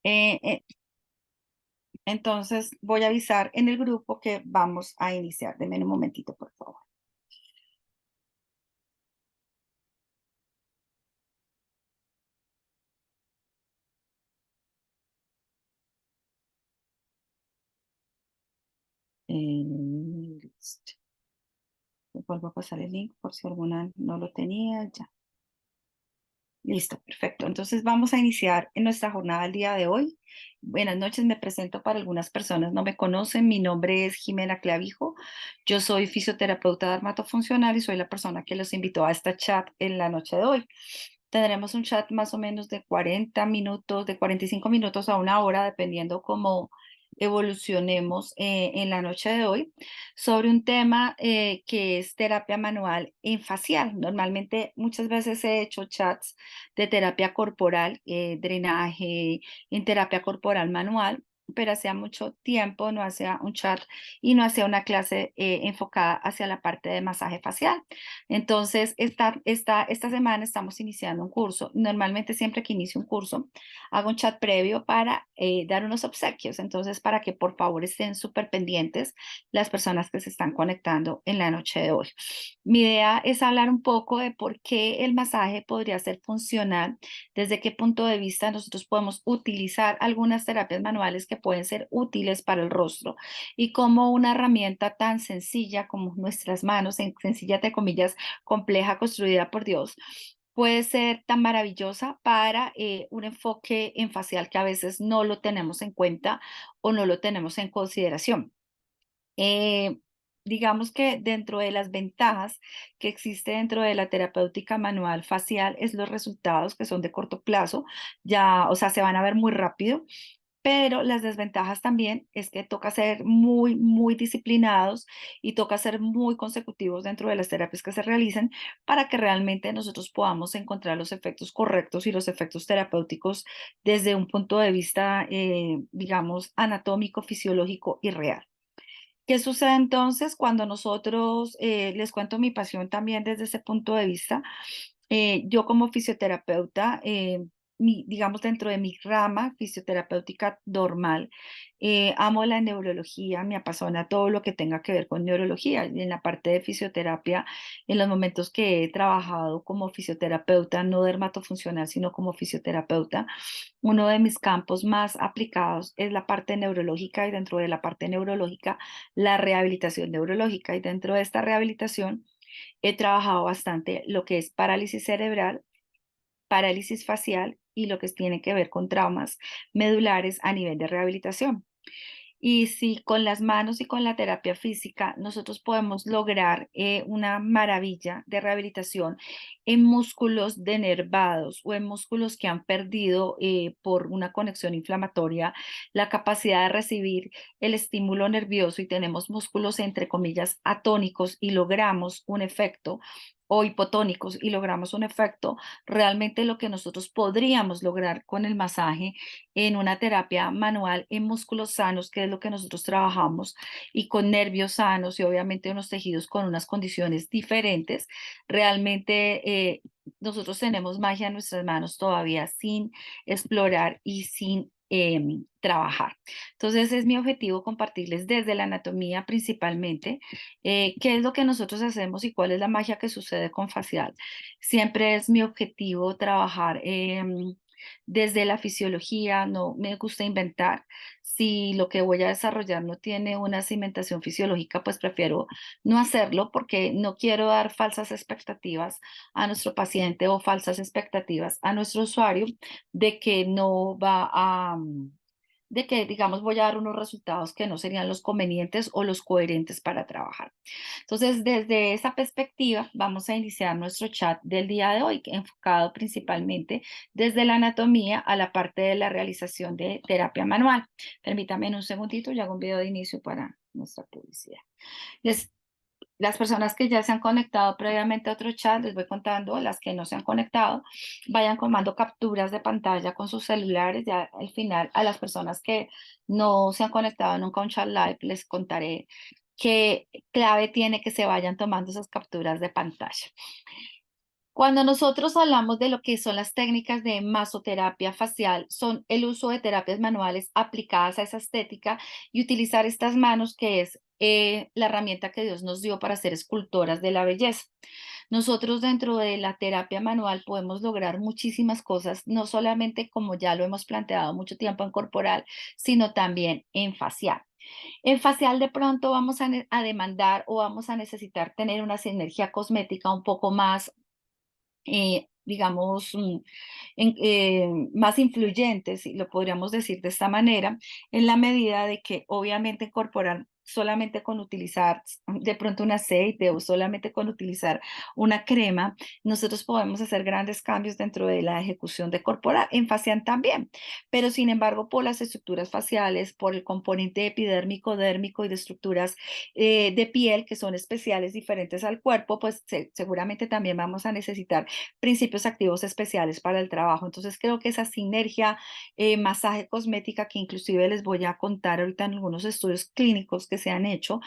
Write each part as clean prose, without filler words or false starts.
Eh, eh, entonces voy a avisar en el grupo que vamos a iniciar. Denme un momentito, por favor. Listo. Vuelvo a pasar el link por si alguna no lo tenía ya. Listo, perfecto. Entonces vamos a iniciar en nuestra jornada el día de hoy. Buenas noches, me presento para algunas personas no me conocen. Mi nombre es Jimena Clavijo. Yo soy fisioterapeuta dermatofuncional y soy la persona que los invitó a esta chat en la noche de hoy. Tendremos un chat más o menos de 40 minutos, de 45 minutos a una hora, dependiendo cómo evolucionemos en la noche de hoy, sobre un tema que es terapia manual en facial. Normalmente muchas veces he hecho chats de terapia corporal, drenaje, en terapia corporal manual, pero hacía mucho tiempo no hacía un chat y no hacía una clase enfocada hacia la parte de masaje facial. Entonces, esta semana estamos iniciando un curso. Normalmente siempre que inicio un curso, hago un chat previo para dar unos obsequios. Entonces, para que por favor estén súper pendientes las personas que se están conectando en la noche de hoy. Mi idea es hablar un poco de por qué el masaje podría ser funcional, desde qué punto de vista nosotros podemos utilizar algunas terapias manuales que pueden ser útiles para el rostro y cómo una herramienta tan sencilla como nuestras manos, sencilla entre comillas, compleja, construida por Dios, puede ser tan maravillosa para un enfoque en facial que a veces no lo tenemos en cuenta o no lo tenemos en consideración. Eh, digamos que dentro de las ventajas que existe dentro de la terapéutica manual facial es los resultados que son de corto plazo, ya, o sea, se van a ver muy rápido, pero las desventajas también es que toca ser muy, muy disciplinados y toca ser muy consecutivos dentro de las terapias que se realicen para que realmente nosotros podamos encontrar los efectos correctos y los efectos terapéuticos desde un punto de vista, digamos, anatómico, fisiológico y real. ¿Qué sucede entonces cuando nosotros, les cuento mi pasión también desde ese punto de vista? Yo como fisioterapeuta, digamos dentro de mi rama fisioterapéutica normal, amo la neurología, me apasiona todo lo que tenga que ver con neurología. Y en la parte de fisioterapia, en los momentos que he trabajado como fisioterapeuta, no dermatofuncional, sino como fisioterapeuta, uno de mis campos más aplicados es la parte neurológica y dentro de la parte neurológica, la rehabilitación neurológica. Y dentro de esta rehabilitación he trabajado bastante lo que es parálisis cerebral, parálisis facial y lo que tiene que ver con traumas medulares a nivel de rehabilitación. Y si con las manos y con la terapia física nosotros podemos lograr una maravilla de rehabilitación en músculos denervados o en músculos que han perdido por una conexión inflamatoria la capacidad de recibir el estímulo nervioso y tenemos músculos entre comillas atónicos y logramos un efecto o hipotónicos y logramos un efecto, realmente lo que nosotros podríamos lograr con el masaje en una terapia manual en músculos sanos, que es lo que nosotros trabajamos, y con nervios sanos y obviamente unos tejidos con unas condiciones diferentes, realmente nosotros tenemos magia en nuestras manos todavía sin explorar y sin trabajar. Entonces es mi objetivo compartirles desde la anatomía principalmente qué es lo que nosotros hacemos y cuál es la magia que sucede con facial. Siempre es mi objetivo trabajar desde la fisiología, no me gusta inventar. Si lo que voy a desarrollar no tiene una cimentación fisiológica, pues prefiero no hacerlo porque no quiero dar falsas expectativas a nuestro paciente o falsas expectativas a nuestro usuario de que no va a, de que, digamos, voy a dar unos resultados que no serían los convenientes o los coherentes para trabajar. Entonces, desde esa perspectiva, vamos a iniciar nuestro chat del día de hoy, enfocado principalmente desde la anatomía a la parte de la realización de terapia manual. Permítame un segundito, yo hago un video de inicio para nuestra publicidad. Les las personas que ya se han conectado previamente a otro chat, les voy contando, las que no se han conectado, vayan tomando capturas de pantalla con sus celulares. Ya al final, a las personas que no se han conectado nunca a un chat live, les contaré qué clave tiene que se vayan tomando esas capturas de pantalla. Cuando nosotros hablamos de lo que son las técnicas de masoterapia facial, son el uso de terapias manuales aplicadas a esa estética y utilizar estas manos, que es la herramienta que Dios nos dio para ser escultoras de la belleza. Nosotros dentro de la terapia manual podemos lograr muchísimas cosas, no solamente como ya lo hemos planteado mucho tiempo en corporal, sino también en facial. En facial de pronto vamos a demandar o vamos a necesitar tener una sinergia cosmética un poco más digamos, más influyentes, si lo podríamos decir de esta manera, en la medida de que obviamente incorporar solamente con utilizar de pronto un aceite o solamente con utilizar una crema, nosotros podemos hacer grandes cambios dentro de la ejecución de corporal, en facial también, pero sin embargo por las estructuras faciales, por el componente epidérmico, dérmico y de estructuras de piel que son especiales diferentes al cuerpo, pues seguramente también vamos a necesitar principios activos especiales para el trabajo. Entonces creo que esa sinergia masaje cosmética, que inclusive les voy a contar ahorita en algunos estudios clínicos que se han hecho,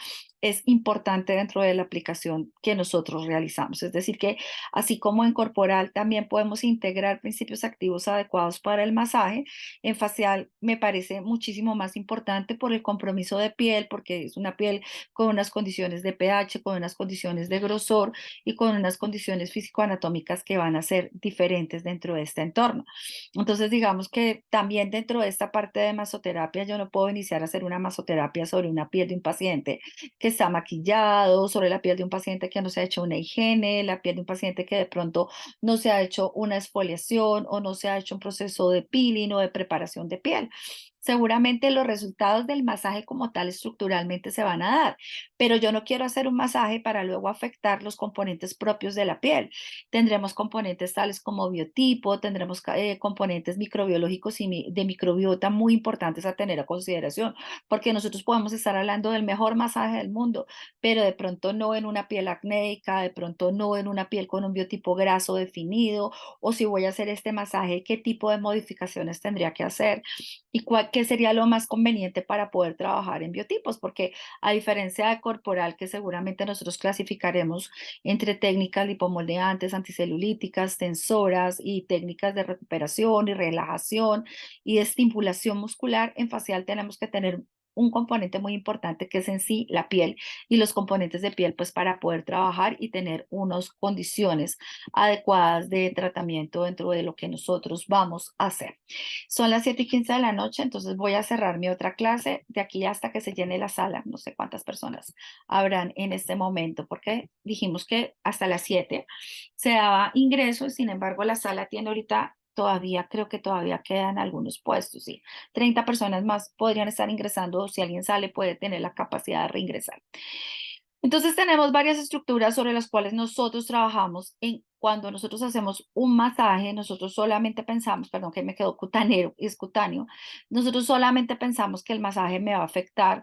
es importante dentro de la aplicación que nosotros realizamos. Es decir, que así como en corporal también podemos integrar principios activos adecuados para el masaje, en facial me parece muchísimo más importante por el compromiso de piel, porque es una piel con unas condiciones de pH, con unas condiciones de grosor y con unas condiciones físico-anatómicas que van a ser diferentes dentro de este entorno. Entonces, digamos que también dentro de esta parte de masoterapia, yo no puedo iniciar a hacer una masoterapia sobre una piel de un paciente que está maquillado, sobre la piel de un paciente que no se ha hecho una higiene, la piel de un paciente que de pronto no se ha hecho una exfoliación o no se ha hecho un proceso de peeling o de preparación de piel. Seguramente los resultados del masaje como tal estructuralmente se van a dar, pero yo no quiero hacer un masaje para luego afectar los componentes propios de la piel. Tendremos componentes tales como biotipo, tendremos componentes microbiológicos y de microbiota muy importantes a tener a consideración, porque nosotros podemos estar hablando del mejor masaje del mundo, pero de pronto no en una piel acnéica, de pronto no en una piel con un biotipo graso definido, o si voy a hacer este masaje, qué tipo de modificaciones tendría que hacer y qué sería lo más conveniente para poder trabajar en biotipos, porque a diferencia de corporal, que seguramente nosotros clasificaremos entre técnicas lipomoldeantes, anticelulíticas, tensoras y técnicas de recuperación y relajación y de estimulación muscular, en facial tenemos que tener un componente muy importante que es en sí la piel y los componentes de piel, pues para poder trabajar y tener unas condiciones adecuadas de tratamiento dentro de lo que nosotros vamos a hacer. Son las 7:15 de la noche, entonces voy a cerrar mi otra clase de aquí hasta que se llene la sala. No sé cuántas personas habrán en este momento, porque dijimos que hasta las 7 se daba ingreso, sin embargo, la sala tiene ahorita todavía, creo que todavía quedan algunos puestos, sí. 30 personas más podrían estar ingresando, o si alguien sale puede tener la capacidad de reingresar. Entonces tenemos varias estructuras sobre las cuales nosotros trabajamos. Cuando nosotros hacemos un masaje, nosotros solamente pensamos, perdón que me quedó cutanero, es cutáneo, nosotros solamente pensamos que el masaje me va a afectar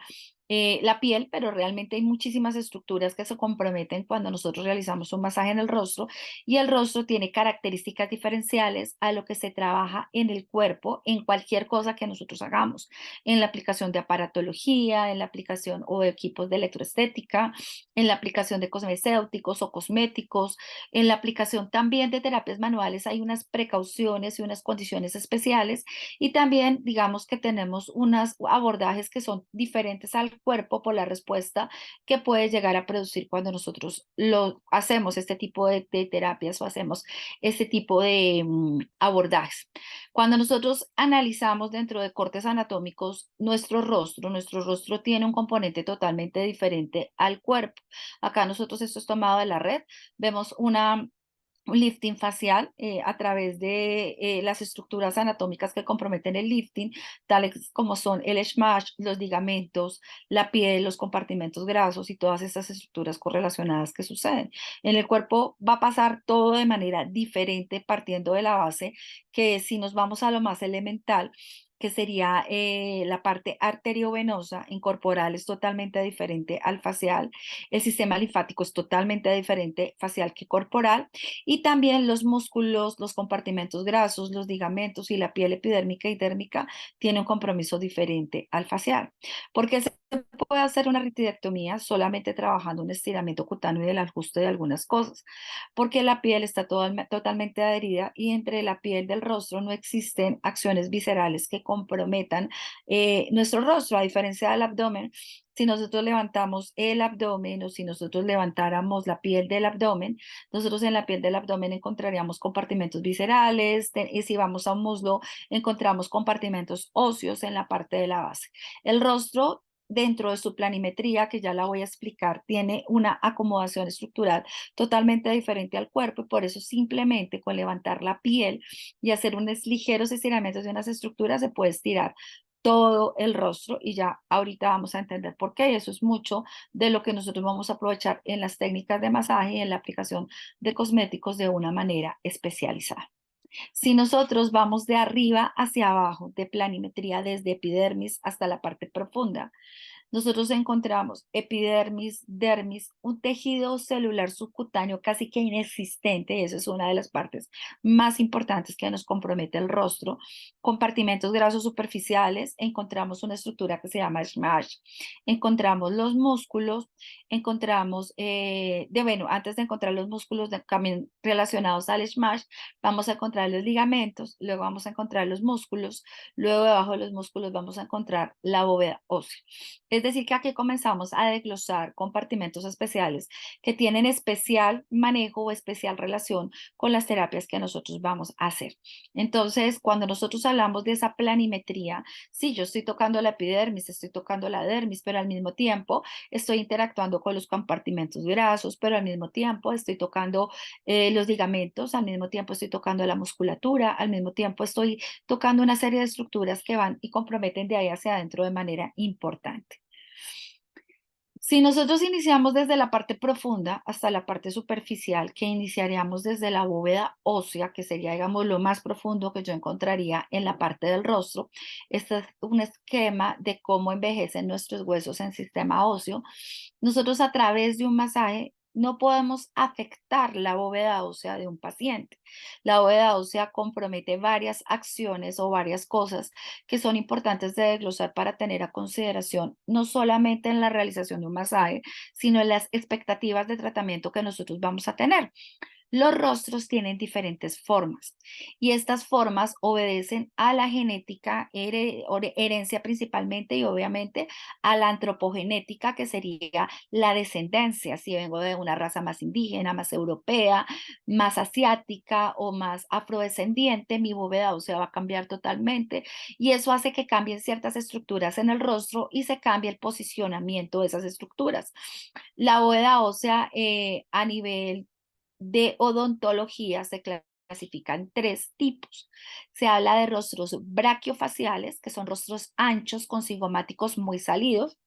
la piel, pero realmente hay muchísimas estructuras que se comprometen cuando nosotros realizamos un masaje en el rostro, y el rostro tiene características diferenciales a lo que se trabaja en el cuerpo en cualquier cosa que nosotros hagamos, en la aplicación de aparatología, en la aplicación o de equipos de electroestética, en la aplicación de cosmecéuticos o cosméticos, en la aplicación también de terapias manuales hay unas precauciones y unas condiciones especiales, y también digamos que tenemos unos abordajes que son diferentes al cuerpo por la respuesta que puede llegar a producir cuando nosotros lo hacemos este tipo de terapias o hacemos este tipo de abordajes. Cuando nosotros analizamos dentro de cortes anatómicos nuestro rostro tiene un componente totalmente diferente al cuerpo. Acá nosotros, esto es tomado de la red, vemos un lifting facial a través de las estructuras anatómicas que comprometen el lifting, tales como son el SMASH, los ligamentos, la piel, los compartimentos grasos y todas estas estructuras correlacionadas que suceden. En el cuerpo va a pasar todo de manera diferente, partiendo de la base que si nos vamos a lo más elemental, que sería la parte arteriovenosa, incorporal es totalmente diferente al facial, el sistema linfático es totalmente diferente facial que corporal, y también los músculos, los compartimentos grasos, los ligamentos y la piel epidérmica y dérmica tienen un compromiso diferente al facial. ¿Por qué se puede hacer una ritidectomía solamente trabajando un estiramiento cutáneo y el ajuste de algunas cosas, porque la piel está totalmente adherida y entre la piel del rostro no existen acciones viscerales que comprometan nuestro rostro, a diferencia del abdomen. Si nosotros levantamos el abdomen o si nosotros levantáramos la piel del abdomen, nosotros en la piel del abdomen encontraríamos compartimentos viscerales, y si vamos a un muslo, encontramos compartimentos óseos en la parte de la base. El rostro, dentro de su planimetría, que ya la voy a explicar, tiene una acomodación estructural totalmente diferente al cuerpo y por eso simplemente con levantar la piel y hacer unos ligeros estiramientos de unas estructuras se puede estirar todo el rostro y ya ahorita vamos a entender por qué. Eso es mucho de lo que nosotros vamos a aprovechar en las técnicas de masaje y en la aplicación de cosméticos de una manera especializada. Si nosotros vamos de arriba hacia abajo, de planimetría desde epidermis hasta la parte profunda, nosotros encontramos epidermis, dermis, un tejido celular subcutáneo casi que inexistente, y esa es una de las partes más importantes que nos compromete el rostro. Compartimentos grasos superficiales, encontramos una estructura que se llama SMASH, encontramos los músculos, encontramos, bueno, antes de encontrar los músculos también relacionados al SMASH, vamos a encontrar los ligamentos, luego vamos a encontrar los músculos, luego debajo de los músculos vamos a encontrar la bóveda ósea. Es decir, que aquí comenzamos a desglosar compartimentos especiales que tienen especial manejo o especial relación con las terapias que nosotros vamos a hacer. Entonces, cuando nosotros hablamos de esa planimetría, sí, yo estoy tocando la epidermis, estoy tocando la dermis, pero al mismo tiempo estoy interactuando con los compartimentos grasos, pero al mismo tiempo estoy tocando los ligamentos, al mismo tiempo estoy tocando la musculatura, al mismo tiempo estoy tocando una serie de estructuras que van y comprometen de ahí hacia adentro de manera importante. Si nosotros iniciamos desde la parte profunda hasta la parte superficial, que iniciaríamos desde la bóveda ósea, que sería, digamos, lo más profundo que yo encontraría en la parte del rostro, este es un esquema de cómo envejecen nuestros huesos en sistema óseo. Nosotros a través de un masaje no podemos afectar la bóveda ósea de un paciente. La bóveda ósea compromete varias acciones o varias cosas que son importantes de desglosar para tener a consideración, no solamente en la realización de un masaje, sino en las expectativas de tratamiento que nosotros vamos a tener. Los rostros tienen diferentes formas y estas formas obedecen a la genética, herencia principalmente y obviamente a la antropogenética, que sería la descendencia. Si vengo de una raza más indígena, más europea, más asiática o más afrodescendiente, mi bóveda ósea va a cambiar totalmente y eso hace que cambien ciertas estructuras en el rostro y se cambie el posicionamiento de esas estructuras. La bóveda ósea a nivel de odontología se clasifican tres tipos. Se habla de rostros brachiofaciales, que son rostros anchos con cigomáticos muy salidos.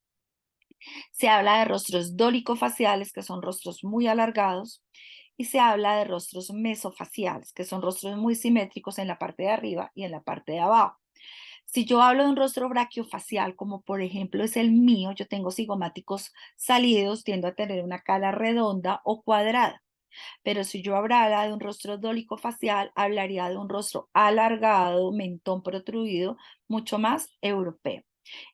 Se habla de rostros dolicofaciales, que son rostros muy alargados. Y se habla de rostros mesofaciales, que son rostros muy simétricos en la parte de arriba y en la parte de abajo. Si yo hablo de un rostro brachiofacial, como por ejemplo es el mío, yo tengo cigomáticos salidos, tiendo a tener una cara redonda o cuadrada. Pero si yo hablara de un rostro dólico facial, hablaría de un rostro alargado, mentón protruido, mucho más europeo.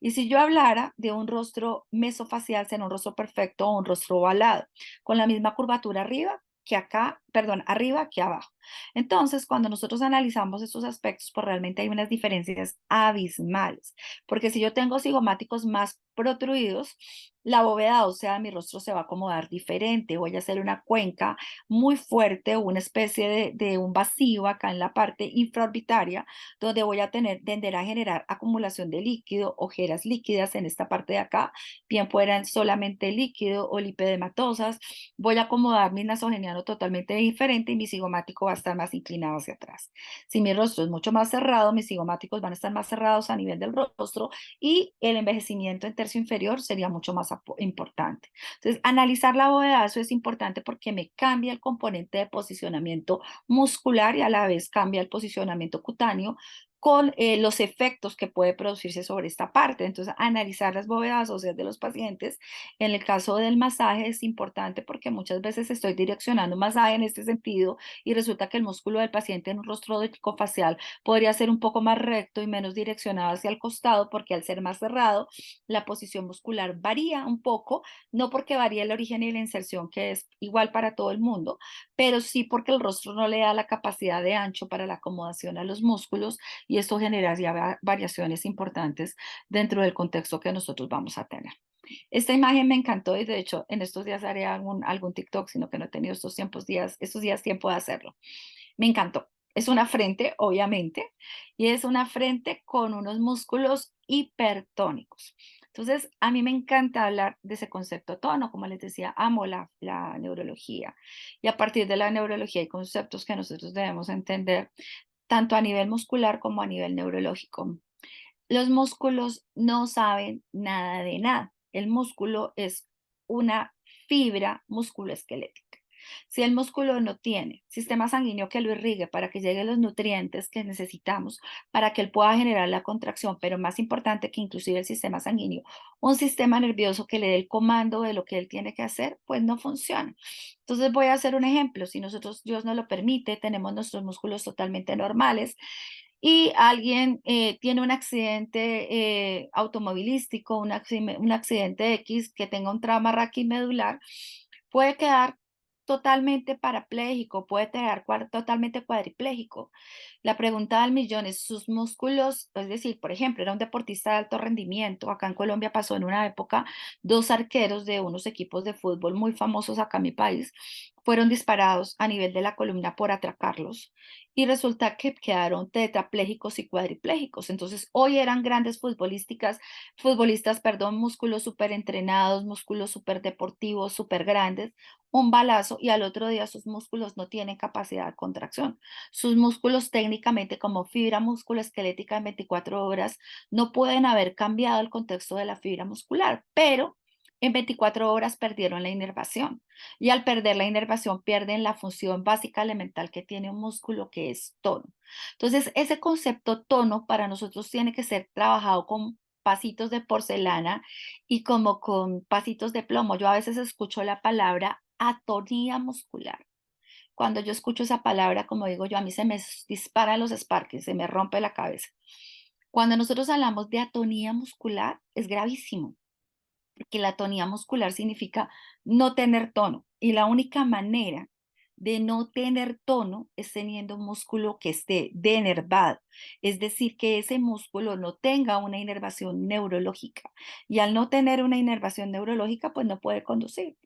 Y si yo hablara de un rostro mesofacial, será un rostro perfecto o un rostro ovalado, con la misma curvatura arriba que acá, perdón, arriba que abajo. Entonces, cuando nosotros analizamos estos aspectos, pues realmente hay unas diferencias abismales, porque si yo tengo cigomáticos más protruidos, la bóveda ósea de mi rostro se va a acomodar diferente, voy a hacer una cuenca muy fuerte o una especie de un vacío acá en la parte infraorbitaria, donde voy a tender a generar acumulación de líquido, ojeras líquidas en esta parte de acá, bien fueran solamente líquido o lipedematosas. Voy a acomodar mi nasogeniano totalmente diferente y mi cigomático va a estar más inclinado hacia atrás. Si mi rostro es mucho más cerrado, mis cigomáticos van a estar más cerrados a nivel del rostro y el envejecimiento en tercio inferior sería mucho más importante. Entonces, analizar la bóveda, eso es importante porque me cambia el componente de posicionamiento muscular y a la vez cambia el posicionamiento cutáneo con los efectos que puede producirse sobre esta parte. Entonces, analizar las bóvedas óseas de los pacientes. En el caso del masaje es importante porque muchas veces estoy direccionando masaje en este sentido y resulta que el músculo del paciente en un rostro facial podría ser un poco más recto y menos direccionado hacia el costado, porque al ser más cerrado, la posición muscular varía un poco, no porque varíe el origen y la inserción, que es igual para todo el mundo, pero sí porque el rostro no le da la capacidad de ancho para la acomodación a los músculos y esto generaría variaciones importantes dentro del contexto que nosotros vamos a tener. Esta imagen me encantó y de hecho en estos días haré algún TikTok, sino que no he tenido estos días tiempo de hacerlo. Me encantó. Es una frente, obviamente, y es una frente con unos músculos hipertónicos. Entonces, a mí me encanta hablar de ese concepto tono, como les decía, amo la neurología. Y a partir de la neurología hay conceptos que nosotros debemos entender tanto a nivel muscular como a nivel neurológico. Los músculos no saben nada de nada. El músculo es una fibra musculoesquelética. Si el músculo no tiene sistema sanguíneo que lo irrigue para que lleguen los nutrientes que necesitamos para que él pueda generar la contracción, pero más importante que inclusive el sistema sanguíneo, un sistema nervioso que le dé el comando de lo que él tiene que hacer, pues no funciona. Entonces voy a hacer un ejemplo. Si nosotros, Dios nos lo permite, tenemos nuestros músculos totalmente normales, y alguien tiene un accidente automovilístico, un accidente X que tenga un trauma raquimedular, puede quedar totalmente parapléjico, puede quedar totalmente cuadripléjico. La pregunta del millón es, sus músculos, es decir, por ejemplo, era un deportista de alto rendimiento, acá en Colombia pasó en una época, dos arqueros de unos equipos de fútbol muy famosos acá en mi país, fueron disparados a nivel de la columna por atracarlos y resulta que quedaron tetraplégicos y cuadriplégicos. Entonces, hoy eran grandes futbolistas, perdón, músculos súper entrenados, músculos súper deportivos, súper grandes, un balazo y al otro día sus músculos no tienen capacidad de contracción. Sus músculos técnicamente como fibra musculoesquelética en 24 horas no pueden haber cambiado el contexto de la fibra muscular, pero en 24 horas perdieron la inervación y al perder la inervación pierden la función básica elemental que tiene un músculo, que es tono. Entonces, ese concepto tono para nosotros tiene que ser trabajado con pasitos de porcelana y como con pasitos de plomo. Yo a veces escucho la palabra atonía muscular. Cuando yo escucho esa palabra, como digo yo, a mí se me disparan los sparks, se me rompe la cabeza. Cuando nosotros hablamos de atonía muscular, es gravísimo que la atonía muscular significa no tener tono. Y la única manera de no tener tono es teniendo un músculo que esté denervado, es decir, que ese músculo no tenga una inervación neurológica. Y al no tener una inervación neurológica, pues no puede conducir.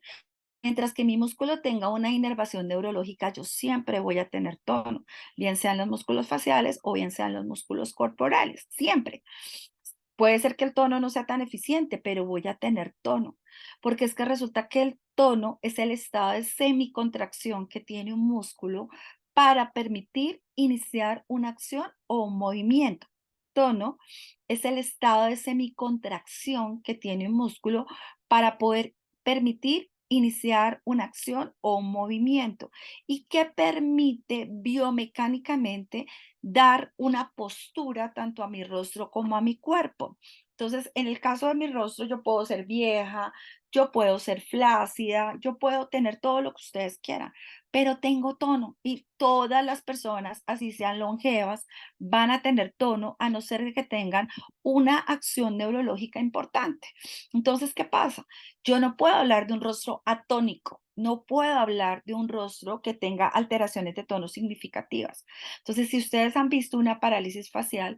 Mientras que mi músculo tenga una inervación neurológica, yo siempre voy a tener tono, bien sean los músculos faciales o bien sean los músculos corporales, siempre. Puede ser que el tono no sea tan eficiente, pero voy a tener tono, porque es que resulta que el tono es el estado de semicontracción que tiene un músculo para permitir iniciar una acción o un movimiento. Tono es el estado de semicontracción que tiene un músculo para poder permitir iniciar una acción o un movimiento y que permite biomecánicamente dar una postura tanto a mi rostro como a mi cuerpo. Entonces, en el caso de mi rostro, yo puedo ser vieja, yo puedo ser flácida, yo puedo tener todo lo que ustedes quieran, pero tengo tono y todas las personas, así sean longevas, van a tener tono a no ser que tengan una acción neurológica importante. Entonces, ¿qué pasa? Yo no puedo hablar de un rostro atónico, no puedo hablar de un rostro que tenga alteraciones de tono significativas. Entonces, si ustedes han visto una parálisis facial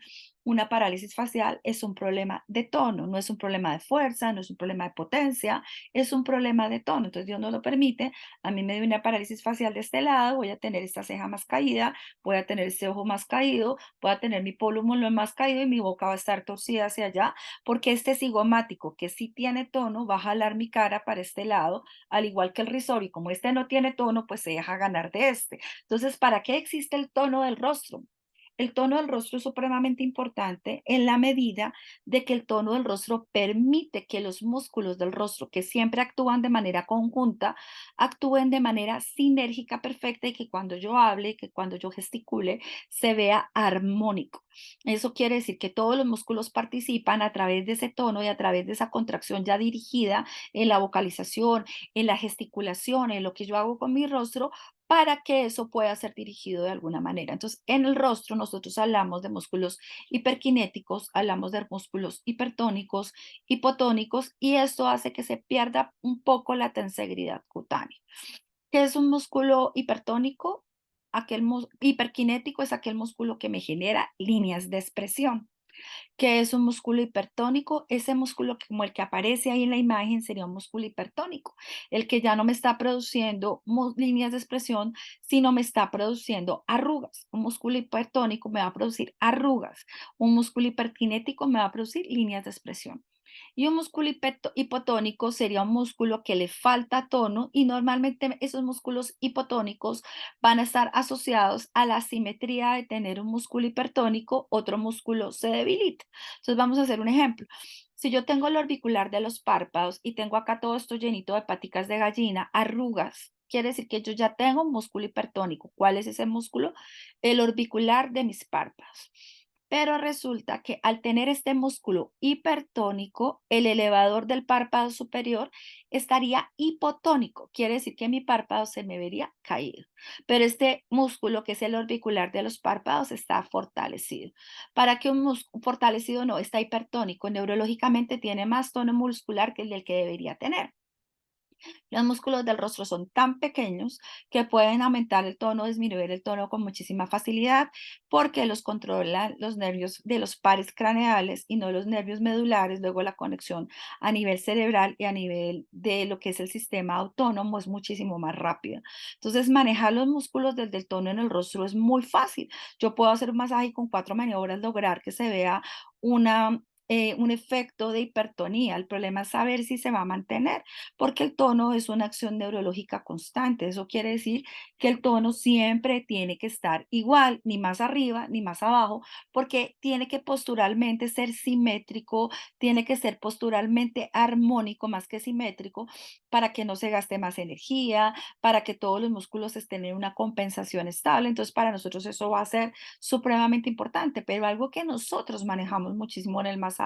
es un problema de tono, no es un problema de fuerza, no es un problema de potencia, es un problema de tono. Entonces, Dios no lo permite. A mí me dio una parálisis facial de este lado, voy a tener esta ceja más caída, voy a tener este ojo más caído, voy a tener mi pómulo más caído y mi boca va a estar torcida hacia allá, porque este cigomático que sí tiene tono va a jalar mi cara para este lado, al igual que el risor, y como este no tiene tono, pues se deja ganar de este. Entonces, ¿para qué existe el tono del rostro? el tono del rostro es supremamente importante en la medida de que el tono del rostro permite que los músculos del rostro, que siempre actúan de manera conjunta, actúen de manera sinérgica perfecta y que cuando yo hable, que cuando yo gesticule, se vea armónico. Eso quiere decir que todos los músculos participan a través de ese tono y a través de esa contracción ya dirigida en la vocalización, en la gesticulación, en lo que yo hago con mi rostro, para que eso pueda ser dirigido de alguna manera. Entonces, en el rostro nosotros hablamos de músculos hiperkinéticos, hablamos de músculos hipertónicos, hipotónicos, y esto hace que se pierda un poco la tensegridad cutánea. ¿Qué es un músculo hipertónico? Hiperkinético es aquel músculo que me genera líneas de expresión. ¿Qué es un músculo hipertónico? Ese músculo como el que aparece ahí en la imagen sería un músculo hipertónico, el que ya no me está produciendo líneas de expresión, sino me está produciendo arrugas. Un músculo hipertónico me va a producir arrugas. Un músculo hiperkinético me va a producir líneas de expresión. Y un músculo hipotónico sería un músculo que le falta tono, y normalmente esos músculos hipotónicos van a estar asociados a la simetría de tener un músculo hipertónico, otro músculo se debilita. Entonces vamos a hacer un ejemplo. Si yo tengo el orbicular de los párpados y tengo acá todo esto llenito de paticas de gallina, arrugas, quiere decir que yo ya tengo un músculo hipertónico. ¿Cuál es ese músculo? El orbicular de mis párpados. Pero resulta que al tener este músculo hipertónico, el elevador del párpado superior estaría hipotónico. Quiere decir que mi párpado se me vería caído. Pero este músculo, que es el orbicular de los párpados, está fortalecido. Para que un músculo fortalecido no, está hipertónico. Neurológicamente tiene más tono muscular que el del que debería tener. Los músculos del rostro son tan pequeños que pueden aumentar el tono o disminuir el tono con muchísima facilidad, porque los controlan los nervios de los pares craneales y no los nervios medulares. Luego la conexión a nivel cerebral y a nivel de lo que es el sistema autónomo es muchísimo más rápida. Entonces, manejar los músculos desde el tono en el rostro es muy fácil. Yo puedo hacer un masaje y con 4 maniobras lograr que se vea un efecto de hipertonía. El problema es saber si se va a mantener, porque el tono es una acción neurológica constante. Eso quiere decir que el tono siempre tiene que estar igual, ni más arriba ni más abajo, porque tiene que posturalmente ser simétrico, tiene que ser posturalmente armónico más que simétrico, para que no se gaste más energía, para que todos los músculos estén en una compensación estable. Entonces, para nosotros eso va a ser supremamente importante, pero algo que nosotros manejamos muchísimo en el masaje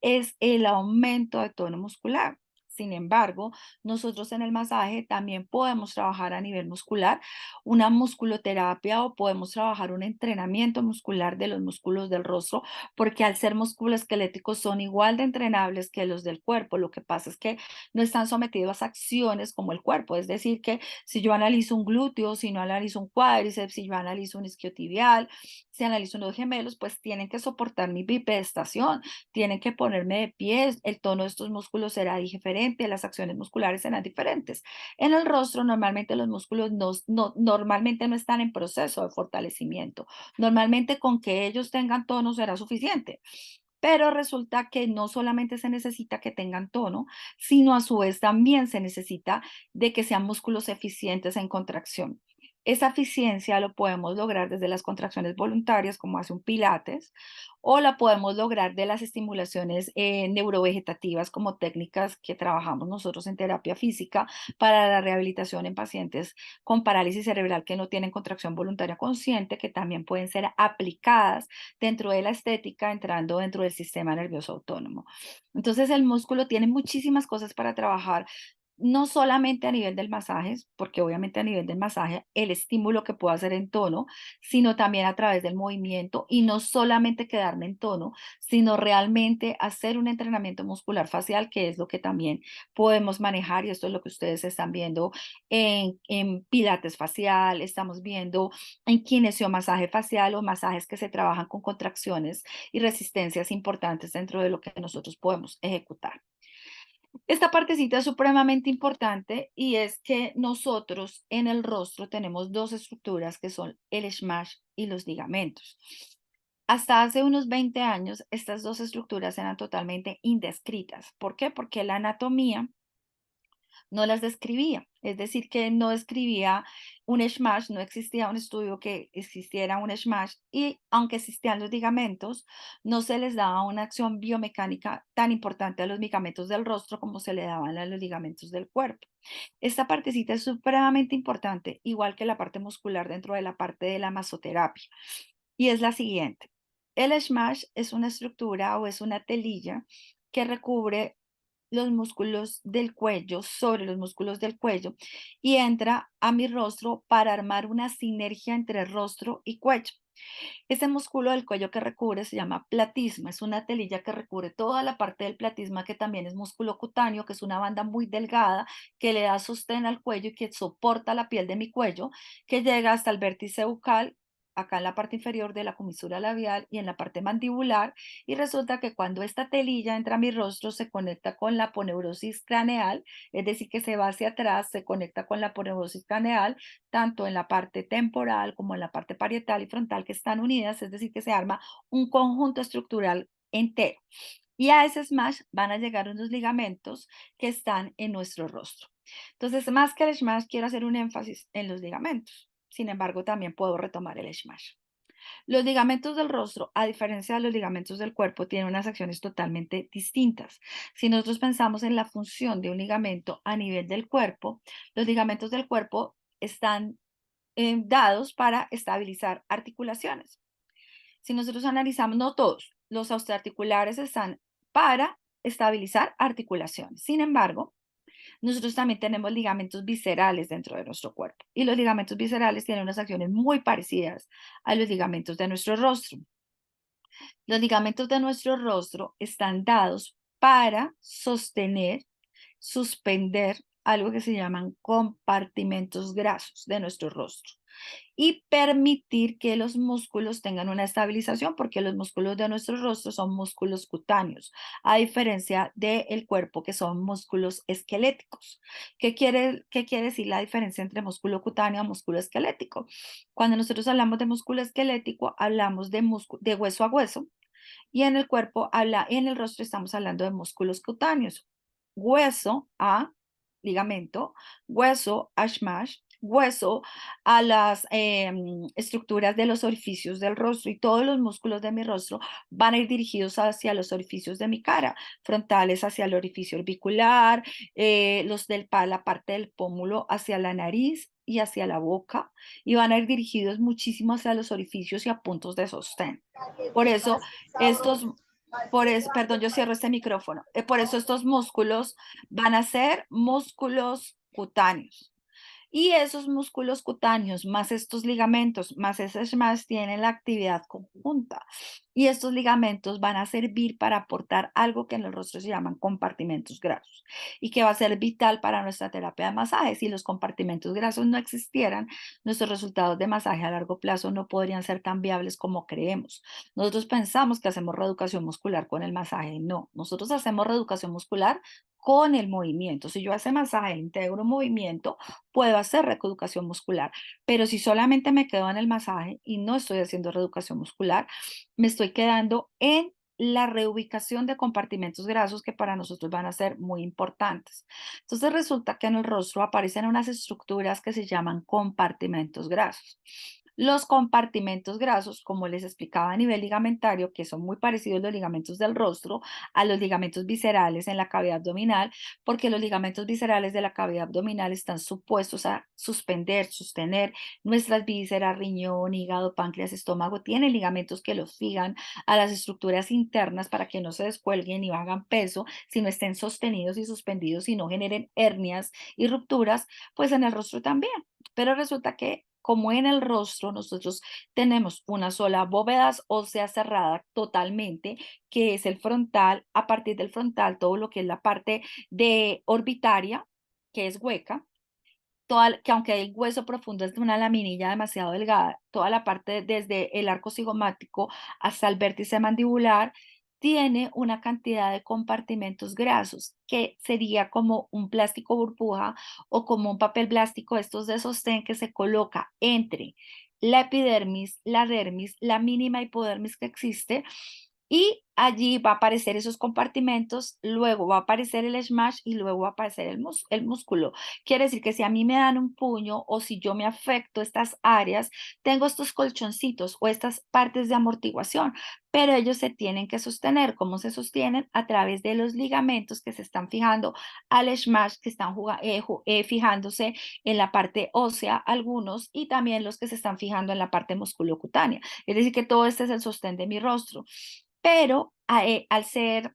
es el aumento de tono muscular. Sin embargo, nosotros en el masaje también podemos trabajar a nivel muscular una musculoterapia, o podemos trabajar un entrenamiento muscular de los músculos del rostro, porque al ser músculos esqueléticos son igual de entrenables que los del cuerpo. Lo que pasa es que no están sometidos a acciones como el cuerpo. Es decir, que si yo analizo un glúteo, si no analizo un cuádriceps, si yo analizo un isquiotibial, si analizo unos gemelos, pues tienen que soportar mi bipedestación, tienen que ponerme de pies, el tono de estos músculos será diferente, las acciones musculares serán diferentes. En el rostro normalmente los músculos normalmente no están en proceso de fortalecimiento. Normalmente con que ellos tengan tono será suficiente. Pero resulta que no solamente se necesita que tengan tono, sino a su vez también se necesita de que sean músculos eficientes en contracción. Esa eficiencia lo podemos lograr desde las contracciones voluntarias, como hace un Pilates, o la podemos lograr de las estimulaciones neurovegetativas, como técnicas que trabajamos nosotros en terapia física para la rehabilitación en pacientes con parálisis cerebral que no tienen contracción voluntaria consciente, que también pueden ser aplicadas dentro de la estética, entrando dentro del sistema nervioso autónomo. Entonces, el músculo tiene muchísimas cosas para trabajar, no solamente a nivel del masaje, porque obviamente a nivel del masaje el estímulo que puedo hacer en tono, sino también a través del movimiento, y no solamente quedarme en tono, sino realmente hacer un entrenamiento muscular facial, que es lo que también podemos manejar, y esto es lo que ustedes están viendo en pilates facial, estamos viendo en kinesiomasaje facial, o masajes que se trabajan con contracciones y resistencias importantes dentro de lo que nosotros podemos ejecutar. Esta partecita es supremamente importante, y es que nosotros en el rostro tenemos dos estructuras, que son el SMASH y los ligamentos. Hasta hace unos 20 años estas dos estructuras eran totalmente indescritas. ¿Por qué? Porque la anatomía no las describía. Es decir, que no describía un SMASH, no existía un estudio que existiera un SMASH y aunque existían los ligamentos, no se les daba una acción biomecánica tan importante a los ligamentos del rostro como se le daban a los ligamentos del cuerpo. Esta partecita es supremamente importante, igual que la parte muscular dentro de la parte de la masoterapia, y es la siguiente. El SMASH es una estructura o es una telilla que recubre los músculos del cuello, sobre los músculos del cuello, y entra a mi rostro para armar una sinergia entre rostro y cuello. Ese músculo del cuello que recubre se llama platisma, es una telilla que recubre toda la parte del platisma que también es músculo cutáneo, que es una banda muy delgada que le da sostén al cuello y que soporta la piel de mi cuello, que llega hasta el vértice bucal, acá en la parte inferior de la comisura labial y en la parte mandibular, y resulta que cuando esta telilla entra a mi rostro se conecta con la aponeurosis craneal, es decir, que se va hacia atrás, se conecta con la aponeurosis craneal, tanto en la parte temporal como en la parte parietal y frontal que están unidas, es decir, que se arma un conjunto estructural entero. Y a ese smash van a llegar unos ligamentos que están en nuestro rostro. Entonces, más que el smash, quiero hacer un énfasis en los ligamentos. Sin embargo, también puedo retomar el smash. Los ligamentos del rostro, a diferencia de los ligamentos del cuerpo, tienen unas acciones totalmente distintas. Si nosotros pensamos en la función de un ligamento a nivel del cuerpo, los ligamentos del cuerpo están dados para estabilizar articulaciones. Si nosotros analizamos, no todos, los osteoarticulares están para estabilizar articulaciones. Sin embargo, nosotros también tenemos ligamentos viscerales dentro de nuestro cuerpo y los ligamentos viscerales tienen unas acciones muy parecidas a los ligamentos de nuestro rostro. Los ligamentos de nuestro rostro están dados para sostener, suspender algo que se llaman compartimentos grasos de nuestro rostro y permitir que los músculos tengan una estabilización, porque los músculos de nuestro rostro son músculos cutáneos, a diferencia del cuerpo que son músculos esqueléticos. ¿Qué quiere decir la diferencia entre músculo cutáneo y músculo esquelético? Cuando nosotros hablamos de músculo esquelético, hablamos de hueso a hueso, y en el cuerpo, en el rostro estamos hablando de músculos cutáneos. Hueso a ligamento, hueso a SMASH, hueso a las estructuras de los orificios del rostro y todos los músculos de mi rostro van a ir dirigidos hacia los orificios de mi cara, frontales hacia el orificio orbicular, la parte del pómulo hacia la nariz y hacia la boca y van a ir dirigidos muchísimo hacia los orificios y a puntos de sostén. Por eso estos, perdón, yo cierro este micrófono. Por eso estos músculos van a ser músculos cutáneos. Y esos músculos cutáneos, más estos ligamentos, más ese SMAS, tienen la actividad conjunta. Y estos ligamentos van a servir para aportar algo que en el rostro se llaman compartimentos grasos y que va a ser vital para nuestra terapia de masaje. Si los compartimentos grasos no existieran, nuestros resultados de masaje a largo plazo no podrían ser tan viables como creemos. Nosotros pensamos que hacemos reeducación muscular con el masaje. No, nosotros hacemos reeducación muscular con el movimiento. Si yo hace masaje, integro movimiento, puedo hacer reeducación muscular, pero si solamente me quedo en el masaje y no estoy haciendo reeducación muscular, me estoy quedando en la reubicación de compartimentos grasos que para nosotros van a ser muy importantes. Entonces resulta que en el rostro aparecen unas estructuras que se llaman compartimentos grasos. Los compartimentos grasos, como les explicaba a nivel ligamentario, que son muy parecidos los ligamentos del rostro a los ligamentos viscerales en la cavidad abdominal, porque los ligamentos viscerales de la cavidad abdominal están supuestos a suspender, sostener nuestras vísceras, riñón, hígado, páncreas, estómago, tienen ligamentos que los fijan a las estructuras internas para que no se descuelguen y hagan peso, sino estén sostenidos y suspendidos y no generen hernias y rupturas, pues en el rostro también. Pero resulta que como en el rostro nosotros tenemos una sola bóveda ósea cerrada totalmente, que es el frontal, a partir del frontal todo lo que es la parte de orbitaria, que es hueca, que aunque el hueso profundo es de una laminilla demasiado delgada, toda la parte desde el arco cigomático hasta el vértice mandibular tiene una cantidad de compartimentos grasos que sería como un plástico burbuja o como un papel plástico estos de sostén que se coloca entre la epidermis, la dermis, la mínima hipodermis que existe Y allí va a aparecer esos compartimentos, luego va a aparecer el smash y luego va a aparecer el músculo. Quiere decir que si a mí me dan un puño o si yo me afecto estas áreas, tengo estos colchoncitos o estas partes de amortiguación, pero ellos se tienen que sostener. ¿Cómo se sostienen? A través de los ligamentos que se están fijando al smash, que están fijándose en la parte ósea, algunos, y también los que se están fijando en la parte musculocutánea. Es decir, que todo este es el sostén de mi rostro. Pero al ser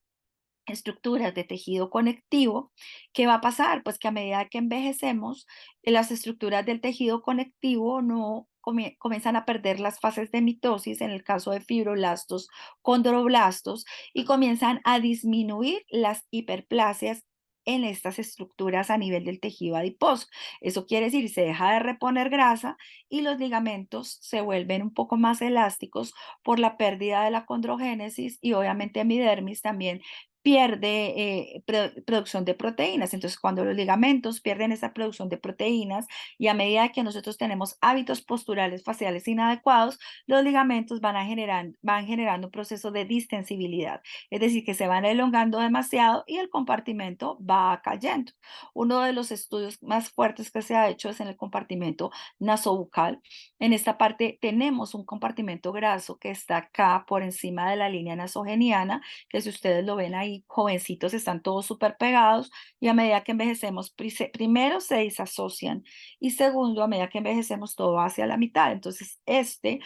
estructuras de tejido conectivo, ¿qué va a pasar? Pues que a medida que envejecemos, las estructuras del tejido conectivo no comienzan a perder las fases de mitosis, en el caso de fibroblastos, condroblastos, y comienzan a disminuir las hiperplasias en estas estructuras a nivel del tejido adiposo. Eso quiere decir, se deja de reponer grasa y los ligamentos se vuelven un poco más elásticos por la pérdida de la condrogénesis y obviamente mi dermis también pierde producción de proteínas. Entonces, cuando los ligamentos pierden esa producción de proteínas y a medida que nosotros tenemos hábitos posturales faciales inadecuados, los ligamentos van generando un proceso de distensibilidad, es decir, que se van elongando demasiado y el compartimento va cayendo. Uno de los estudios más fuertes que se ha hecho es en el compartimento nasobucal. En esta parte tenemos un compartimento graso que está acá por encima de la línea nasogeniana, que si ustedes lo ven ahí, jovencitos están todos súper pegados y a medida que envejecemos, primero se disasocian y segundo, a medida que envejecemos todo va hacia la mitad. Entonces, este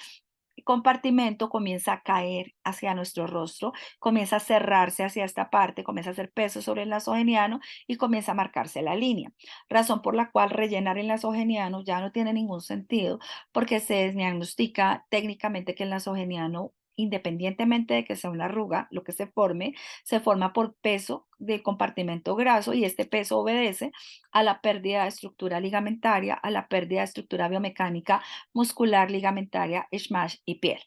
compartimento comienza a caer hacia nuestro rostro, comienza a cerrarse hacia esta parte, comienza a hacer peso sobre el nasogeniano y comienza a marcarse la línea. Razón por la cual rellenar el nasogeniano ya no tiene ningún sentido porque se diagnostica técnicamente que el nasogeniano, independientemente de que sea una arruga, lo que se forma por peso del compartimento graso y este peso obedece a la pérdida de estructura ligamentaria, a la pérdida de estructura biomecánica muscular, ligamentaria, smash y piel.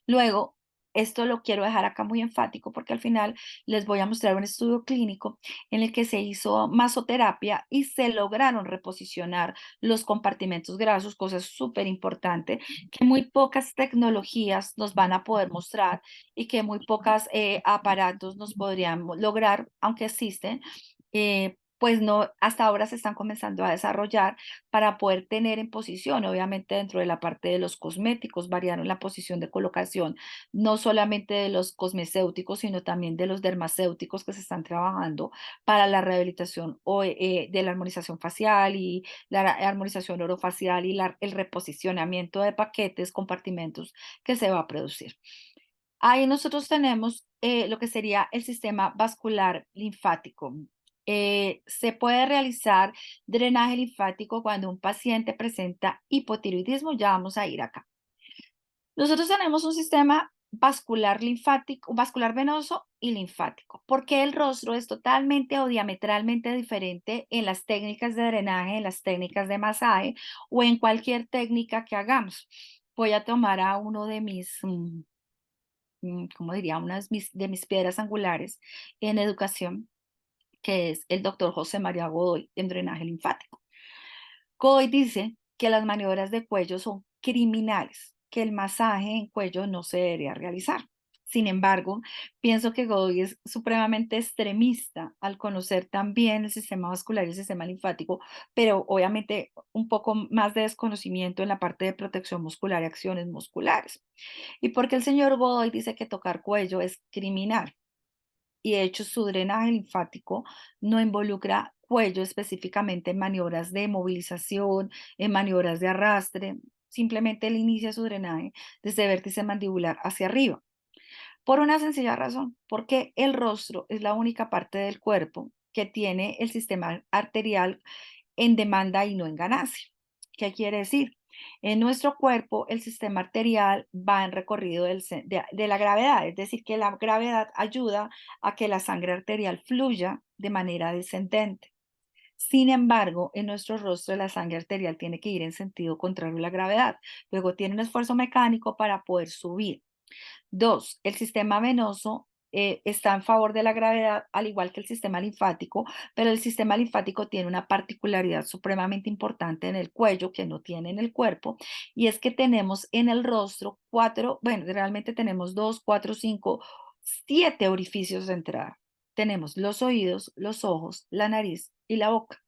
Luego, esto lo quiero dejar acá muy enfático porque al final les voy a mostrar un estudio clínico en el que se hizo masoterapia y se lograron reposicionar los compartimentos grasos, cosa súper importante que muy pocas tecnologías nos van a poder mostrar y que muy pocas aparatos nos podrían lograr, aunque existen. Pues no, hasta ahora se están comenzando a desarrollar para poder tener en posición, obviamente dentro de la parte de los cosméticos, variaron la posición de colocación, no solamente de los cosmecéuticos, sino también de los dermacéuticos que se están trabajando para la rehabilitación de la armonización facial y la armonización orofacial y el reposicionamiento de paquetes, compartimentos que se va a producir. Ahí nosotros tenemos lo que sería el sistema vascular linfático. Se puede realizar drenaje linfático cuando un paciente presenta hipotiroidismo. Ya vamos a ir acá. Nosotros tenemos un sistema vascular linfático, vascular venoso y linfático. Porque el rostro es totalmente o diametralmente diferente en las técnicas de drenaje, en las técnicas de masaje o en cualquier técnica que hagamos. Voy a tomar a uno de mis como diría, una de mis piedras angulares en educación, que es el doctor José María Godoy en drenaje linfático. Godoy dice que las maniobras de cuello son criminales, que el masaje en cuello no se debería realizar. Sin embargo, pienso que Godoy es supremamente extremista al conocer también el sistema vascular y el sistema linfático, pero obviamente un poco más de desconocimiento en la parte de protección muscular y acciones musculares. Y porque el señor Godoy dice que tocar cuello es criminal y de hecho su drenaje linfático no involucra cuello específicamente en maniobras de movilización, en maniobras de arrastre, simplemente él inicia su drenaje desde vértice mandibular hacia arriba. Por una sencilla razón, porque el rostro es la única parte del cuerpo que tiene el sistema arterial en demanda y no en ganancia. ¿Qué quiere decir? En nuestro cuerpo el sistema arterial va en recorrido de la gravedad, es decir, que la gravedad ayuda a que la sangre arterial fluya de manera descendente. Sin embargo, en nuestro rostro la sangre arterial tiene que ir en sentido contrario a la gravedad. Luego tiene un esfuerzo mecánico para poder subir. Dos, el sistema venoso está en favor de la gravedad, al igual que el sistema linfático, pero el sistema linfático tiene una particularidad supremamente importante en el cuello que no tiene en el cuerpo, y es que tenemos en el rostro cuatro, bueno, realmente tenemos dos, cuatro, cinco. 7 orificios de entrada. Tenemos los oídos, los ojos, la nariz y la boca.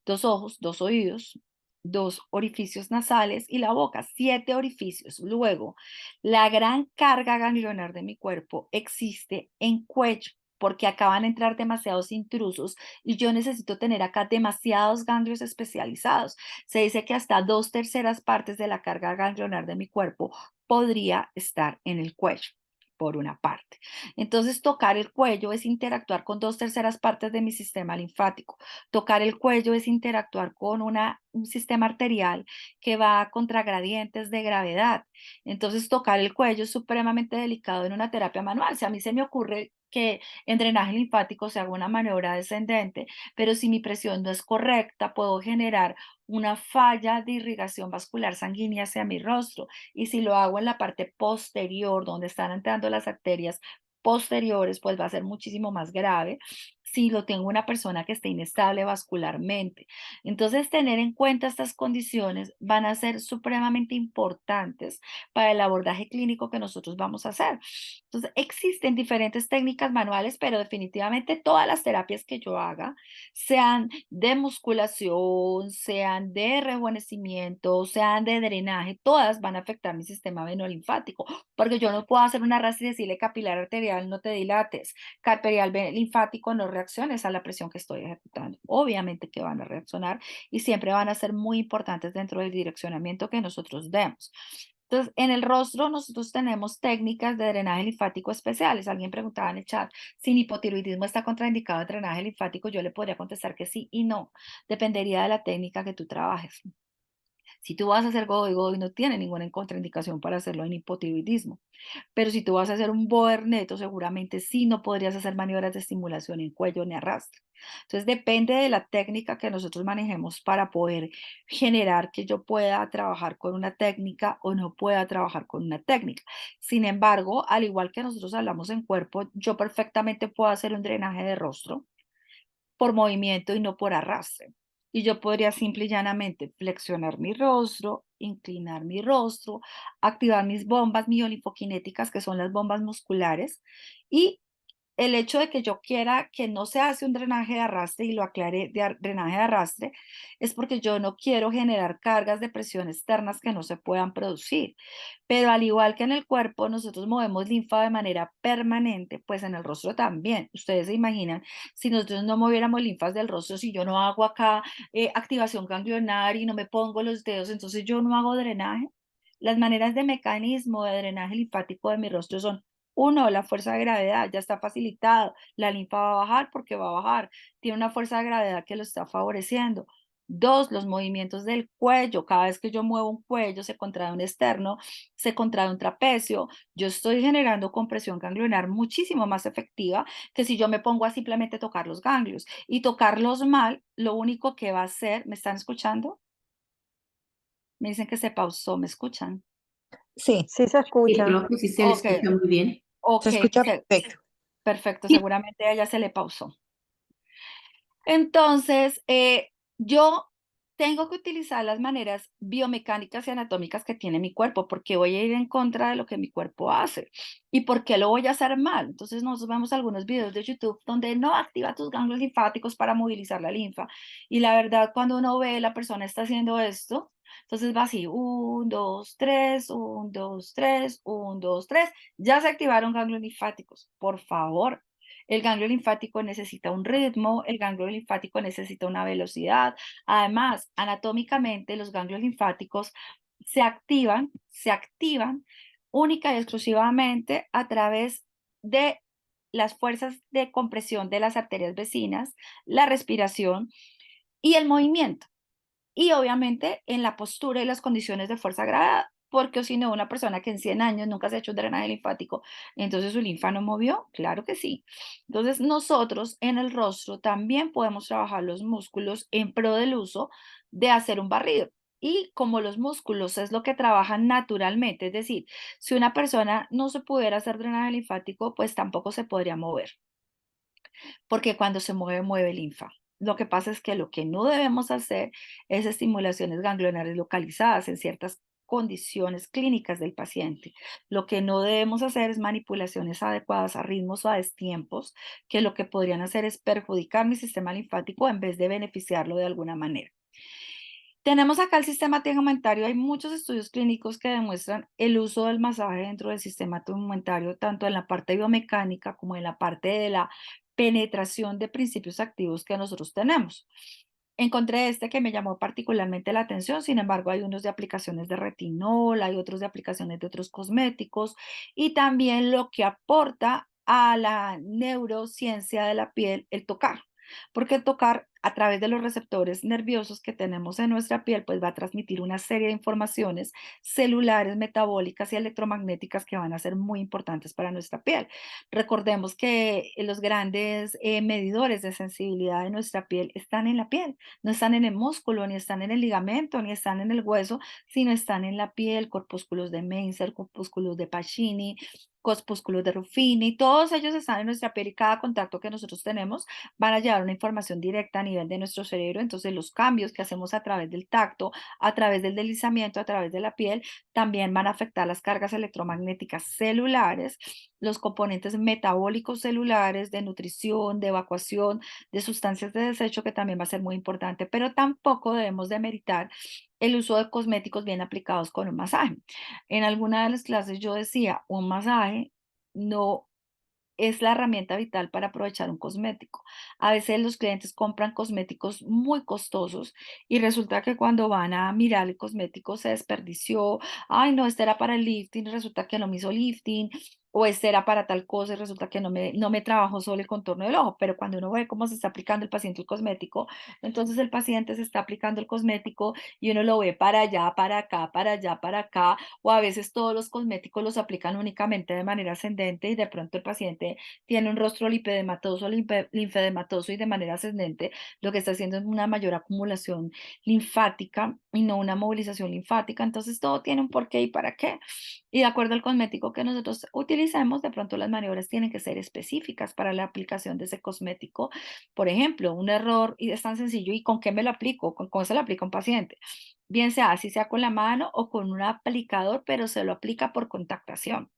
2 ojos, 2 oídos, 2 orificios nasales y la boca, 7 orificios. Luego, la gran carga ganglionar de mi cuerpo existe en cuello porque acaban de entrar demasiados intrusos y yo necesito tener acá demasiados ganglios especializados. Se dice que hasta 2/3 partes de la carga ganglionar de mi cuerpo podría estar en el cuello, por una parte. Entonces, tocar el cuello es interactuar con 2/3 partes de mi sistema linfático. Tocar el cuello es interactuar con un sistema arterial que va contra gradientes de gravedad. Entonces, tocar el cuello es supremamente delicado en una terapia manual. Si a mí se me ocurre que en drenaje linfático se haga una maniobra descendente, pero si mi presión no es correcta, puedo generar una falla de irrigación vascular sanguínea hacia mi rostro. Y si lo hago en la parte posterior, donde están entrando las arterias posteriores, pues va a ser muchísimo más grave si lo tengo una persona que esté inestable vascularmente. Entonces, tener en cuenta estas condiciones van a ser supremamente importantes para el abordaje clínico que nosotros vamos a hacer. Entonces, existen diferentes técnicas manuales, pero definitivamente todas las terapias que yo haga, sean de musculación, sean de rejuvenecimiento, sean de drenaje, todas van a afectar mi sistema venolinfático, porque yo no puedo hacer una raza y decirle capilar arterial, no te dilates, capilar linfático, no reacciones a la presión que estoy ejecutando. Obviamente que van a reaccionar y siempre van a ser muy importantes dentro del direccionamiento que nosotros demos. Entonces, en el rostro nosotros tenemos técnicas de drenaje linfático especiales. Alguien preguntaba en el chat si mi hipotiroidismo está contraindicado en drenaje linfático. Yo le podría contestar que sí y no. Dependería de la técnica que tú trabajes. Si tú vas a hacer godo y godo y no tiene ninguna contraindicación para hacerlo en hipotiroidismo. Pero si tú vas a hacer un boer neto, seguramente sí no podrías hacer maniobras de estimulación en cuello ni arrastre. Entonces depende de la técnica que nosotros manejemos para poder generar que yo pueda trabajar con una técnica o no pueda trabajar con una técnica. Sin embargo, al igual que nosotros hablamos en cuerpo, yo perfectamente puedo hacer un drenaje de rostro por movimiento y no por arrastre. Y yo podría simple y llanamente flexionar mi rostro, inclinar mi rostro, activar mis bombas miolinfoquinéticas, que son las bombas musculares, y el hecho de que yo quiera que no se hace un drenaje de arrastre y lo aclare de drenaje de arrastre es porque yo no quiero generar cargas de presión externas que no se puedan producir. Pero al igual que en el cuerpo, nosotros movemos linfa de manera permanente, pues en el rostro también. Ustedes se imaginan si nosotros no moviéramos linfas del rostro, si yo no hago acá activación ganglionar y no me pongo los dedos, entonces yo no hago drenaje. Las maneras de mecanismo de drenaje linfático de mi rostro son: uno, la fuerza de gravedad, ya está facilitado. La linfa va a bajar porque va a bajar. Tiene una fuerza de gravedad que lo está favoreciendo. Dos, los movimientos del cuello. Cada vez que yo muevo un cuello, se contrae un externo, se contrae un trapecio. Yo estoy generando compresión ganglionar muchísimo más efectiva que si yo me pongo a simplemente tocar los ganglios. Y tocarlos mal, lo único que va a hacer, ¿me están escuchando? Me dicen que se pausó, ¿me escuchan? Sí, sí se Sí, escucha. creo que sí se le Ok, escucha muy bien. Se ok, escucha perfecto. perfecto, seguramente a ella se le pausó. Entonces, yo tengo que utilizar las maneras biomecánicas y anatómicas que tiene mi cuerpo, porque voy a ir en contra de lo que mi cuerpo hace y por qué lo voy a hacer mal. Entonces, nosotros vemos algunos videos de YouTube donde no activa tus ganglios linfáticos para movilizar la linfa. Y la verdad, cuando uno ve la persona está haciendo esto, entonces va así: 1, 2, 3, 1, 2, 3, 1, 2, 3. Ya se activaron ganglios linfáticos. Por favor, el ganglio linfático necesita un ritmo, el ganglio linfático necesita una velocidad. Además, anatómicamente, los ganglios linfáticos se activan única y exclusivamente a través de las fuerzas de compresión de las arterias vecinas, la respiración y el movimiento. Y obviamente en la postura y las condiciones de fuerza gravedad, porque si no, una persona que en 100 años nunca se ha hecho un drenaje linfático, entonces su linfa no movió, claro que sí. Entonces nosotros en el rostro también podemos trabajar los músculos en pro del uso de hacer un barrido. Y como los músculos es lo que trabajan naturalmente, es decir, si una persona no se pudiera hacer drenaje linfático, pues tampoco se podría mover, porque cuando se mueve, mueve linfa. Lo que pasa es que lo que no debemos hacer es estimulaciones ganglionares localizadas en ciertas condiciones clínicas del paciente. Lo que no debemos hacer es manipulaciones adecuadas a ritmos o a destiempos, que lo que podrían hacer es perjudicar mi sistema linfático en vez de beneficiarlo de alguna manera. Tenemos acá el sistema tegumentario. Hay muchos estudios clínicos que demuestran el uso del masaje dentro del sistema tegumentario, tanto en la parte biomecánica como en la parte de la penetración de principios activos que nosotros tenemos. Encontré este que me llamó particularmente la atención, sin embargo, hay unos de aplicaciones de retinol, hay otros de aplicaciones de otros cosméticos y también lo que aporta a la neurociencia de la piel el tocar, porque el tocar a través de los receptores nerviosos que tenemos en nuestra piel, pues va a transmitir una serie de informaciones celulares, metabólicas y electromagnéticas que van a ser muy importantes para nuestra piel. Recordemos que los grandes medidores de sensibilidad de nuestra piel están en la piel, no están en el músculo, ni están en el ligamento, ni están en el hueso, sino están en la piel, corpúsculos de Menzer, corpúsculos de Pacini, corpúsculos de Ruffini, todos ellos están en nuestra piel y cada contacto que nosotros tenemos van a llevar una información directa a nivel de nuestro cerebro. Entonces, los cambios que hacemos a través del tacto, a través del deslizamiento, a través de la piel, también van a afectar las cargas electromagnéticas celulares, los componentes metabólicos celulares, de nutrición, de evacuación, de sustancias de desecho, que también va a ser muy importante, pero tampoco debemos demeritar el uso de cosméticos bien aplicados con un masaje. En alguna de las clases yo decía, un masaje no es la herramienta vital para aprovechar un cosmético. A veces los clientes compran cosméticos muy costosos y resulta que cuando van a mirar el cosmético se desperdició. Ay, no, este era para el lifting, resulta que no me hizo lifting. O este era para tal cosa y resulta que no me trabajó solo el contorno del ojo. Pero cuando uno ve cómo se está aplicando el paciente el cosmético, entonces el paciente se está aplicando el cosmético y uno lo ve para allá, para acá, para allá, para acá, o a veces todos los cosméticos los aplican únicamente de manera ascendente y de pronto el paciente tiene un rostro lipedematoso, linfedematoso y de manera ascendente, lo que está haciendo es una mayor acumulación linfática y no una movilización linfática. Entonces todo tiene un porqué y para qué. Y de acuerdo al cosmético que nosotros utilicemos, de pronto las maniobras tienen que ser específicas para la aplicación de ese cosmético. Por ejemplo, un error y es tan sencillo, ¿y con qué me lo aplico? ¿Con cómo se lo aplica a un paciente? Bien sea así sea con la mano o con un aplicador, pero se lo aplica por contactación.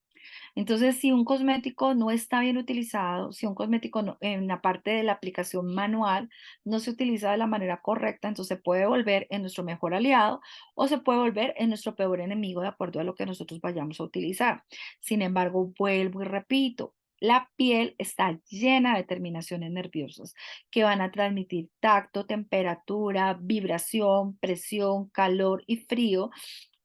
Entonces, si un cosmético no está bien utilizado, si un cosmético en la parte de la aplicación manual no se utiliza de la manera correcta, entonces se puede volver en nuestro mejor aliado o se puede volver en nuestro peor enemigo de acuerdo a lo que nosotros vayamos a utilizar. Sin embargo, vuelvo y repito. La piel está llena de terminaciones nerviosas que van a transmitir tacto, temperatura, vibración, presión, calor y frío,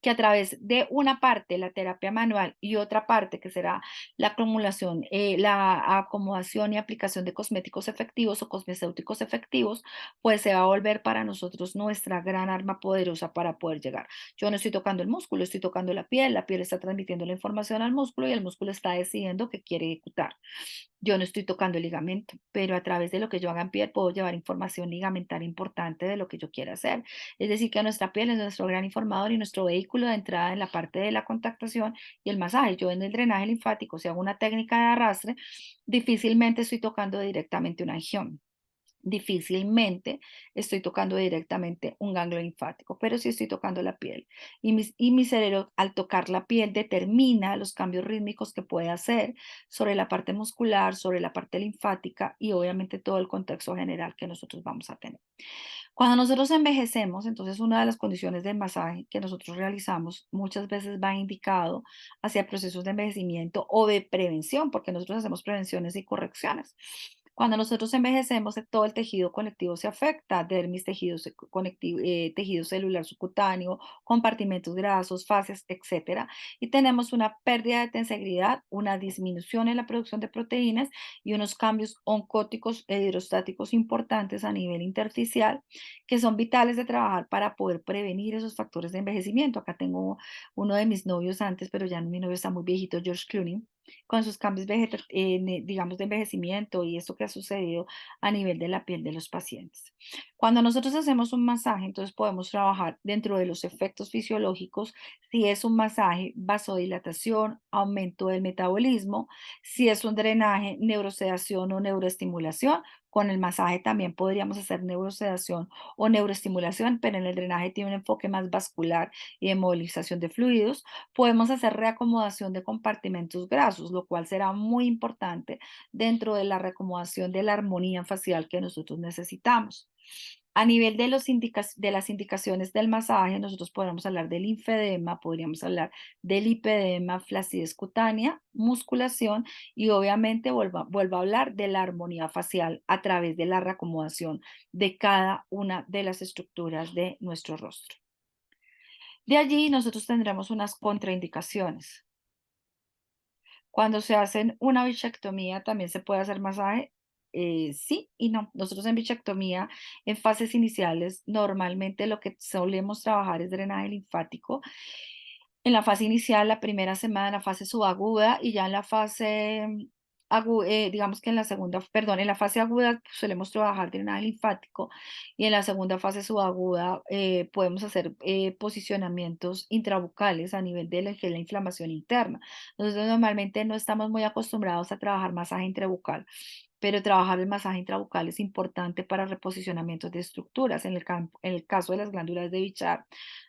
que a través de una parte, la terapia manual, y otra parte, que será la acumulación, la acomodación y aplicación de cosméticos efectivos o cosmecéuticos efectivos, pues se va a volver para nosotros nuestra gran arma poderosa para poder llegar. Yo no estoy tocando el músculo, estoy tocando la piel está transmitiendo la información al músculo y el músculo está decidiendo qué quiere ejecutar. Yo no estoy tocando el ligamento, pero a través de lo que yo haga en piel puedo llevar información ligamentaria importante de lo que yo quiera hacer. Es decir, que nuestra piel es nuestro gran informador y nuestro vehículo de entrada en la parte de la contactación y el masaje. Yo en el drenaje linfático, si hago una técnica de arrastre, difícilmente estoy tocando directamente una región. Difícilmente estoy tocando directamente un ganglio linfático, pero sí estoy tocando la piel. Y mi cerebro, al tocar la piel, determina los cambios rítmicos que puede hacer sobre la parte muscular, sobre la parte linfática y obviamente todo el contexto general que nosotros vamos a tener. Cuando nosotros envejecemos, entonces una de las condiciones del masaje que nosotros realizamos muchas veces va indicado hacia procesos de envejecimiento o de prevención, porque nosotros hacemos prevenciones y correcciones. Cuando nosotros envejecemos, todo el tejido conectivo se afecta, dermis, tejido celular subcutáneo, compartimentos grasos, fases, etcétera. Y tenemos una pérdida de tensegridad, una disminución en la producción de proteínas y unos cambios oncóticos e hidrostáticos importantes a nivel intersticial que son vitales de trabajar para poder prevenir esos factores de envejecimiento. Acá tengo uno de mis novios antes, pero ya mi novio está muy viejito, George Clooney. con sus cambios digamos, de envejecimiento y esto que ha sucedido a nivel de la piel de los pacientes. Cuando nosotros hacemos un masaje, entonces podemos trabajar dentro de los efectos fisiológicos, si es un masaje, vasodilatación, aumento del metabolismo, si es un drenaje, neurosedación o neuroestimulación. Con el masaje también podríamos hacer neurosedación o neuroestimulación, pero en el drenaje tiene un enfoque más vascular y de movilización de fluidos. Podemos hacer reacomodación de compartimentos grasos, lo cual será muy importante dentro de la reacomodación de la armonía facial que nosotros necesitamos. A nivel de, de las indicaciones del masaje, nosotros podemos hablar del linfedema, podríamos hablar del lipedema, flacidez cutánea, musculación y obviamente vuelvo a hablar de la armonía facial a través de la reacomodación de cada una de las estructuras de nuestro rostro. De allí nosotros tendremos unas contraindicaciones. Cuando se hacen una bichectomía, ¿también se puede hacer masaje? Sí y no. Nosotros en bichectomía, en fases iniciales, normalmente lo que solemos trabajar es drenaje linfático. En la fase inicial, la primera semana, la fase subaguda, y ya en la fase digamos que en la segunda, perdón, en la fase aguda solemos trabajar drenaje linfático y en la segunda fase subaguda podemos hacer posicionamientos intrabucales a nivel de que es la inflamación interna. Nosotros normalmente no estamos muy acostumbrados a trabajar masaje intrabucal, pero trabajar el masaje intrabucal es importante para reposicionamientos de estructuras. En el caso de las glándulas de Bichar,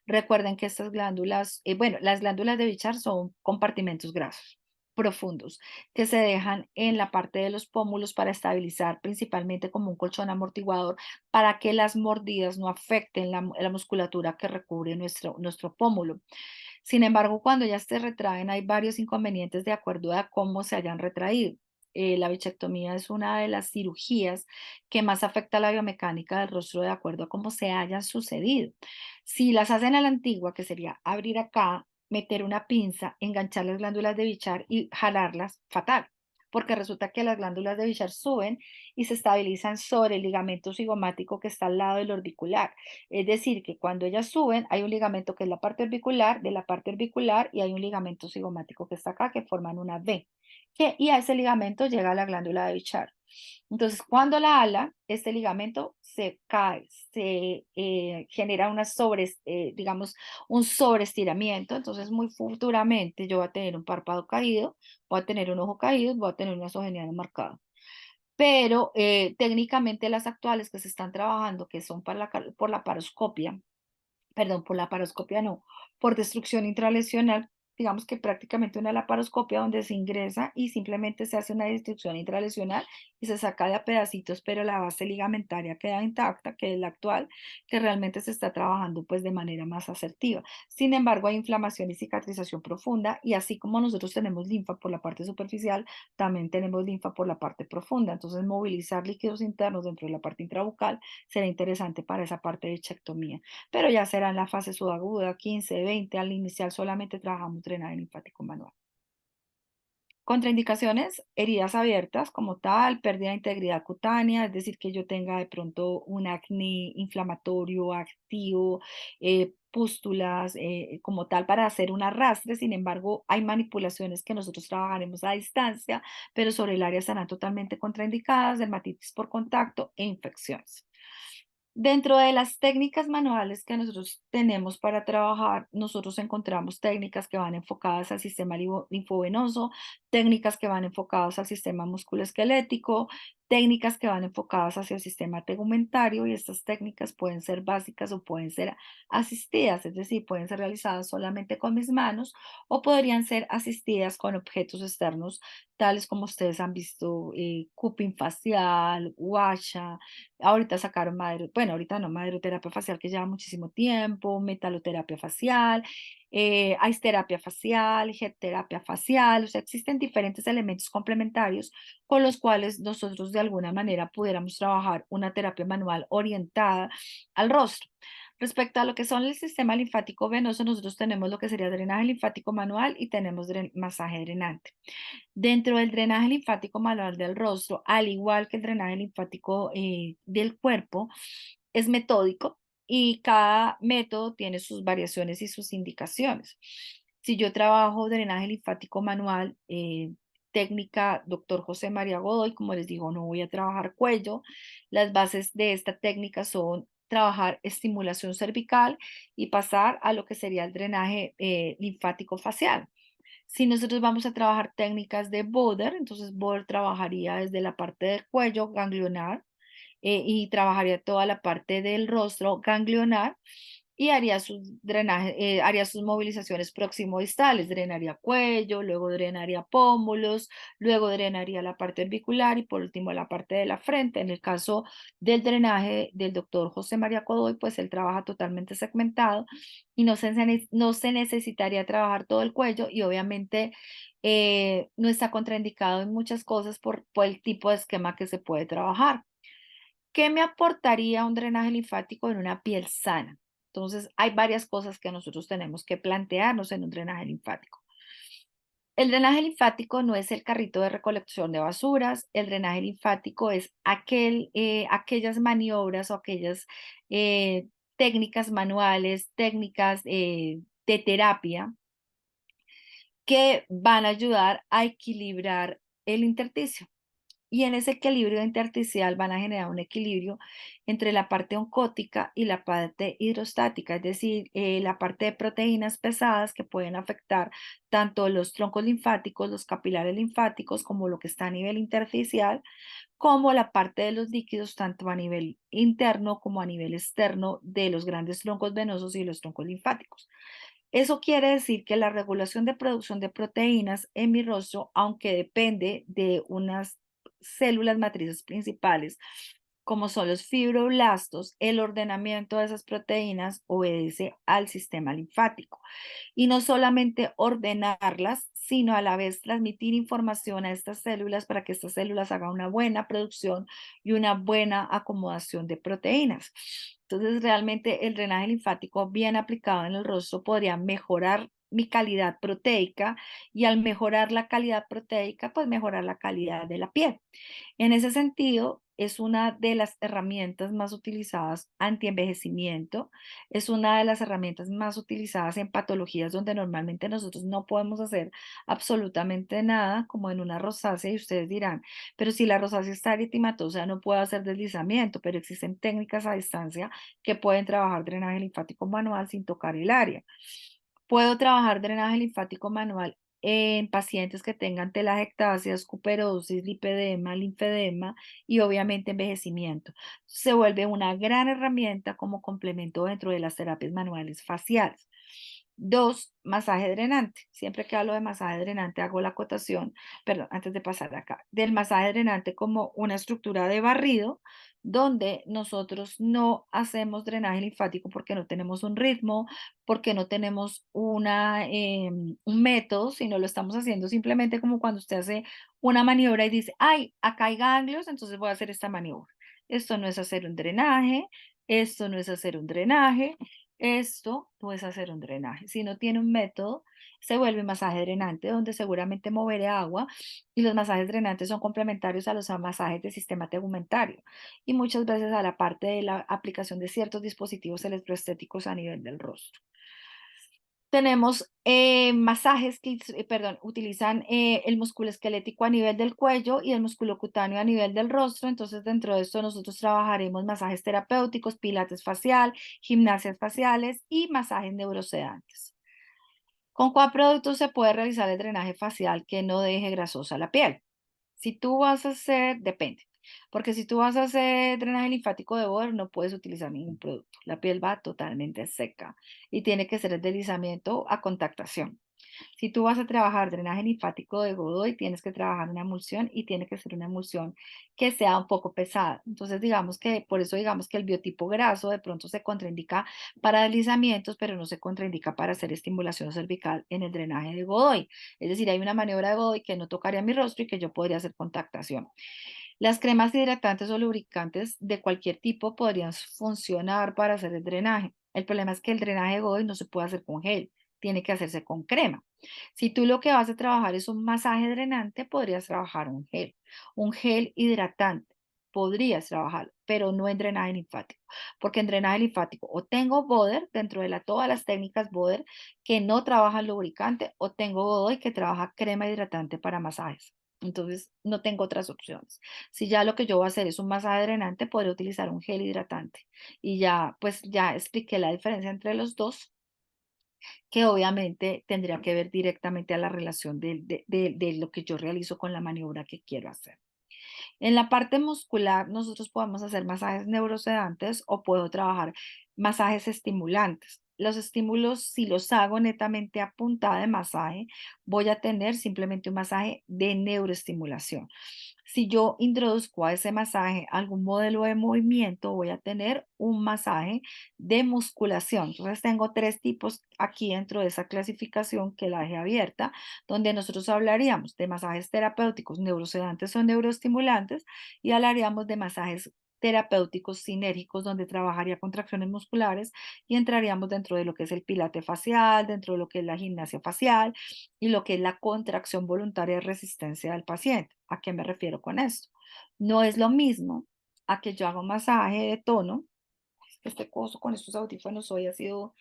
recuerden que estas glándulas, bueno, las glándulas de Bichar son compartimentos grasos profundos que se dejan en la parte de los pómulos para estabilizar principalmente como un colchón amortiguador para que las mordidas no afecten la musculatura que recubre nuestro pómulo. Sin embargo, cuando ya se retraen, hay varios inconvenientes de acuerdo a cómo se hayan retraído. La bichectomía es una de las cirugías que más afecta a la biomecánica del rostro de acuerdo a cómo se hayan sucedido. Si las hacen a la antigua, que sería abrir acá, meter una pinza, enganchar las glándulas de Bichar y jalarlas, fatal, porque resulta que las glándulas de Bichar suben y se estabilizan sobre el ligamento cigomático que está al lado del orbicular. Es decir, que cuando ellas suben, hay un ligamento que es la parte orbicular, de la parte orbicular, y hay un ligamento cigomático que está acá, que forman una V. Y a ese ligamento llega la glándula de Bichar. Entonces, cuando la ala, este ligamento se cae, se genera digamos, un sobreestiramiento. Entonces, muy futuramente yo voy a tener un párpado caído, voy a tener un ojo caído, voy a tener una esogeniana marcada. Pero técnicamente las actuales que se están trabajando, que son por la paroscopia, perdón, por la paroscopia no, por destrucción intralesional, digamos que prácticamente una laparoscopia donde se ingresa y simplemente se hace una destrucción intralesional y se saca de a pedacitos, pero la base ligamentaria queda intacta, que es la actual, que realmente se está trabajando pues de manera más asertiva. Sin embargo, hay inflamación y cicatrización profunda y así como nosotros tenemos linfa por la parte superficial, también tenemos linfa por la parte profunda. Entonces, movilizar líquidos internos dentro de la parte intrabucal será interesante para esa parte de chectomía, pero ya será en la fase subaguda, 15, 20. Al inicial solamente trabajamos drenaje linfático manual. Contraindicaciones, heridas abiertas como tal, pérdida de integridad cutánea, es decir, que yo tenga de pronto un acné inflamatorio activo, pústulas como tal para hacer un arrastre. Sin embargo, hay manipulaciones que nosotros trabajaremos a distancia, pero sobre el área estarán totalmente contraindicadas, dermatitis por contacto e infecciones. Dentro de las técnicas manuales que nosotros tenemos para trabajar, nosotros encontramos técnicas que van enfocadas al sistema linfovenoso, técnicas que van enfocadas al sistema musculoesquelético, técnicas que van enfocadas hacia el sistema tegumentario y estas técnicas pueden ser básicas o pueden ser asistidas, es decir, pueden ser realizadas solamente con mis manos o podrían ser asistidas con objetos externos, tales como ustedes han visto, cupping facial, washa. Ahorita sacaron bueno, ahorita no, maderoterapia facial que lleva muchísimo tiempo, metaloterapia facial, ice terapia facial, jet terapia facial, o sea, existen diferentes elementos complementarios con los cuales nosotros de alguna manera pudiéramos trabajar una terapia manual orientada al rostro. Respecto a lo que son el sistema linfático venoso, nosotros tenemos lo que sería drenaje linfático manual y tenemos masaje drenante. Dentro del drenaje linfático manual del rostro, al igual que el drenaje linfático del cuerpo, es metódico y cada método tiene sus variaciones y sus indicaciones. Si yo trabajo drenaje linfático manual, técnica Dr. José María Godoy. Como les digo, no voy a trabajar cuello. Las bases de esta técnica son trabajar estimulación cervical y pasar a lo que sería el drenaje linfático facial. Si nosotros vamos a trabajar técnicas de Boder, entonces Boder trabajaría desde la parte del cuello ganglionar y trabajaría toda la parte del rostro ganglionar y haría sus drenajes, haría sus movilizaciones próximo-distales, drenaría cuello, luego drenaría pómulos, luego drenaría la parte orbicular y por último la parte de la frente. En el caso del drenaje del doctor José María Godoy, pues él trabaja totalmente segmentado y no se necesitaría trabajar todo el cuello y obviamente no está contraindicado en muchas cosas por el tipo de esquema que se puede trabajar. ¿Qué me aportaría un drenaje linfático en una piel sana? Entonces, hay varias cosas que nosotros tenemos que plantearnos en un drenaje linfático. El drenaje linfático no es el carrito de recolección de basuras, el drenaje linfático es aquellas maniobras o aquellas eh, técnicas manuales, técnicas de terapia que van a ayudar a equilibrar el intersticio. Y en ese equilibrio intersticial van a generar un equilibrio entre la parte oncótica y la parte hidrostática, es decir, la parte de proteínas pesadas que pueden afectar tanto los troncos linfáticos, los capilares linfáticos, como lo que está a nivel intersticial, como la parte de los líquidos, tanto a nivel interno como a nivel externo de los grandes troncos venosos y los troncos linfáticos. Eso quiere decir que la regulación de producción de proteínas en mi rostro, aunque depende de unas células matrices principales, como son los fibroblastos, el ordenamiento de esas proteínas obedece al sistema linfático. Y no solamente ordenarlas, sino a la vez transmitir información a estas células para que estas células hagan una buena producción y una buena acomodación de proteínas. Entonces, realmente el drenaje linfático bien aplicado en el rostro podría mejorar mi calidad proteica y al mejorar la calidad proteica, pues mejorar la calidad de la piel. En ese sentido, es una de las herramientas más utilizadas anti-envejecimiento, es una de las herramientas más utilizadas en patologías donde normalmente nosotros no podemos hacer absolutamente nada, como en una rosácea, y ustedes dirán, pero si la rosácea está eritematosa no puedo hacer deslizamiento, pero existen técnicas a distancia que pueden trabajar drenaje linfático manual sin tocar el área. Puedo trabajar drenaje linfático manual en pacientes que tengan telangiectasias, cuperosis, lipedema, linfedema y obviamente envejecimiento. Se vuelve una gran herramienta como complemento dentro de las terapias manuales faciales. Dos, masaje drenante. Siempre que hablo de masaje drenante hago la acotación, perdón, antes de pasar acá, del masaje drenante como una estructura de barrido donde nosotros no hacemos drenaje linfático porque no tenemos un ritmo, porque no tenemos un método, sino lo estamos haciendo simplemente como cuando usted hace una maniobra y dice, ay, acá hay ganglios, entonces voy a hacer esta maniobra. Esto no es hacer un drenaje, esto no es hacer un drenaje, esto no es hacer un drenaje. Si no tiene un método, se vuelve masaje drenante, donde seguramente moveré agua y los masajes drenantes son complementarios a los masajes de sistema tegumentario y muchas veces a la parte de la aplicación de ciertos dispositivos electroestéticos a nivel del rostro. Tenemos masajes que, perdón, utilizan el músculo esquelético a nivel del cuello y el músculo cutáneo a nivel del rostro. Entonces, dentro de esto nosotros trabajaremos masajes terapéuticos, pilates facial, gimnasias faciales y masajes neurosedantes. ¿Con cuál producto se puede realizar el drenaje facial que no deje grasosa la piel? Si tú vas a hacer, depende, porque si tú vas a hacer drenaje linfático de Bohr, no puedes utilizar ningún producto. La piel va totalmente seca y tiene que ser el deslizamiento a contactación. Si tú vas a trabajar drenaje linfático de Godoy, tienes que trabajar una emulsión y tiene que ser una emulsión que sea un poco pesada. Entonces, digamos que por eso digamos que el biotipo graso de pronto se contraindica para deslizamientos, pero no se contraindica para hacer estimulación cervical en el drenaje de Godoy. Es decir, hay una maniobra de Godoy que no tocaría mi rostro y que yo podría hacer contactación. Las cremas hidratantes o lubricantes de cualquier tipo podrían funcionar para hacer el drenaje. El problema es que el drenaje de Godoy no se puede hacer con gel, tiene que hacerse con crema. Si tú lo que vas a trabajar es un masaje drenante, podrías trabajar un gel hidratante. Podrías trabajar, pero no en drenaje linfático, porque en drenaje linfático o tengo Boder dentro de todas las técnicas Boder que no trabajan lubricante o tengo Godoy que trabaja crema hidratante para masajes. Entonces, no tengo otras opciones. Si ya lo que yo voy a hacer es un masaje drenante, podría utilizar un gel hidratante. Y ya, pues ya expliqué la diferencia entre los dos, que obviamente tendría que ver directamente a la relación de lo que yo realizo con la maniobra que quiero hacer. En la parte muscular, nosotros podemos hacer masajes neurosedantes o puedo trabajar masajes estimulantes. Los estímulos, si los hago netamente a punta de masaje, voy a tener simplemente un masaje de neuroestimulación. Si yo introduzco a ese masaje algún modelo de movimiento, voy a tener un masaje de musculación. Entonces tengo tres tipos aquí dentro de esa clasificación que la dejé abierta, donde nosotros hablaríamos de masajes terapéuticos neurosedantes o neuroestimulantes y hablaríamos de masajes terapéuticos sinérgicos donde trabajaría contracciones musculares y entraríamos dentro de lo que es el pilate facial, dentro de lo que es la gimnasia facial y lo que es la contracción voluntaria de resistencia del paciente. ¿A qué me refiero con esto? No es lo mismo a que yo haga un masaje de tono. Este coso con estos audífonos hoy ha sido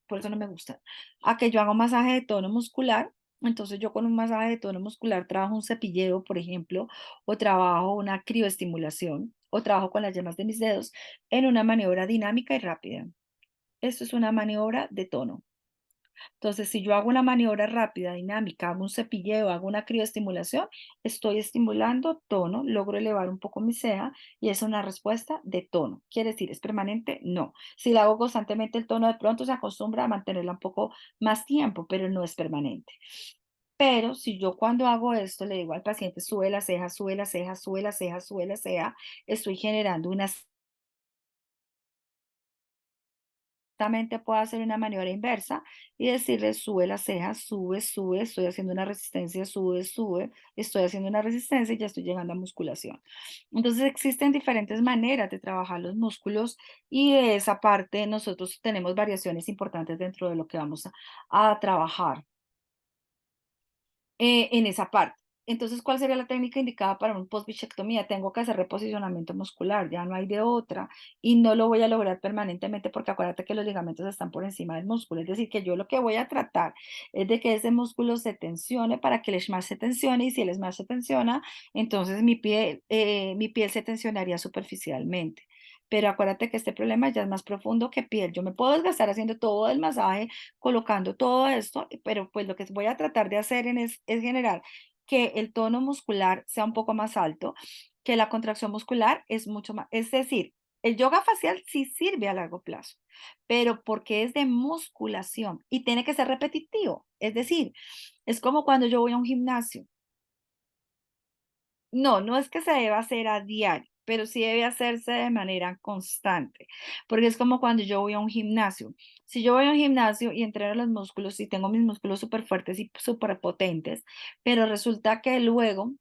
por eso no me gusta, a que yo haga un masaje de tono muscular. Entonces yo con un masaje de tono muscular trabajo un cepilleo, por ejemplo, o trabajo una crioestimulación, o trabajo con las yemas de mis dedos en una maniobra dinámica y rápida. Esto es una maniobra de tono. Entonces, si yo hago una maniobra rápida, dinámica, hago un cepilleo, hago una crioestimulación, estoy estimulando tono, logro elevar un poco mi ceja y es una respuesta de tono. ¿Quiere decir, es permanente? No. Si la hago constantemente, el tono de pronto se acostumbra a mantenerla un poco más tiempo, pero no es permanente. Pero si yo cuando hago esto le digo al paciente, sube la ceja, sube la ceja, sube la ceja, sube la ceja, estoy generando una. Exactamente puedo hacer una maniobra inversa y decirle, sube las cejas, sube, sube, estoy haciendo una resistencia, sube, sube, estoy haciendo una resistencia y ya estoy llegando a musculación. Entonces existen diferentes maneras de trabajar los músculos y de esa parte nosotros tenemos variaciones importantes dentro de lo que vamos a trabajar en esa parte. Entonces, ¿cuál sería la técnica indicada para un post-bichectomía? Tengo que hacer reposicionamiento muscular, ya no hay de otra, y no lo voy a lograr permanentemente porque acuérdate que los ligamentos están por encima del músculo. Es decir, que yo lo que voy a tratar es de que ese músculo se tensione para que el SMART se tensione, y si el SMART se tensiona, entonces mi piel se tensionaría superficialmente. Pero acuérdate que este problema ya es más profundo que piel. Yo me puedo desgastar haciendo todo el masaje, colocando todo esto, pero pues lo que voy a tratar de hacer es generar que el tono muscular sea un poco más alto, que la contracción muscular es mucho más, es decir, el yoga facial sí sirve a largo plazo, pero porque es de musculación y tiene que ser repetitivo. Es decir, es como cuando yo voy a un gimnasio. No, no es que se deba hacer a diario, pero sí debe hacerse de manera constante, porque es como cuando yo voy a un gimnasio. Si yo voy a un gimnasio y entreno los músculos y tengo mis músculos súper fuertes y súper potentes, pero resulta que luego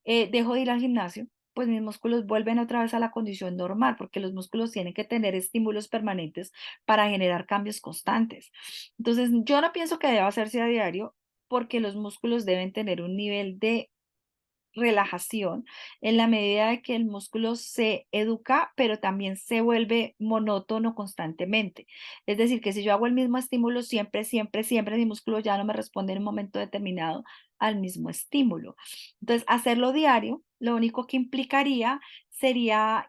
dejo de ir al gimnasio, pues mis músculos vuelven otra vez a la condición normal, porque los músculos tienen que tener estímulos permanentes para generar cambios constantes. Entonces, yo no pienso que deba hacerse a diario, porque los músculos deben tener un nivel de relajación en la medida de que el músculo se educa, pero también se vuelve monótono constantemente. Es decir, que si yo hago el mismo estímulo siempre, siempre, siempre, mi músculo ya no me responde en un momento determinado al mismo estímulo. Entonces, hacerlo diario, lo único que implicaría sería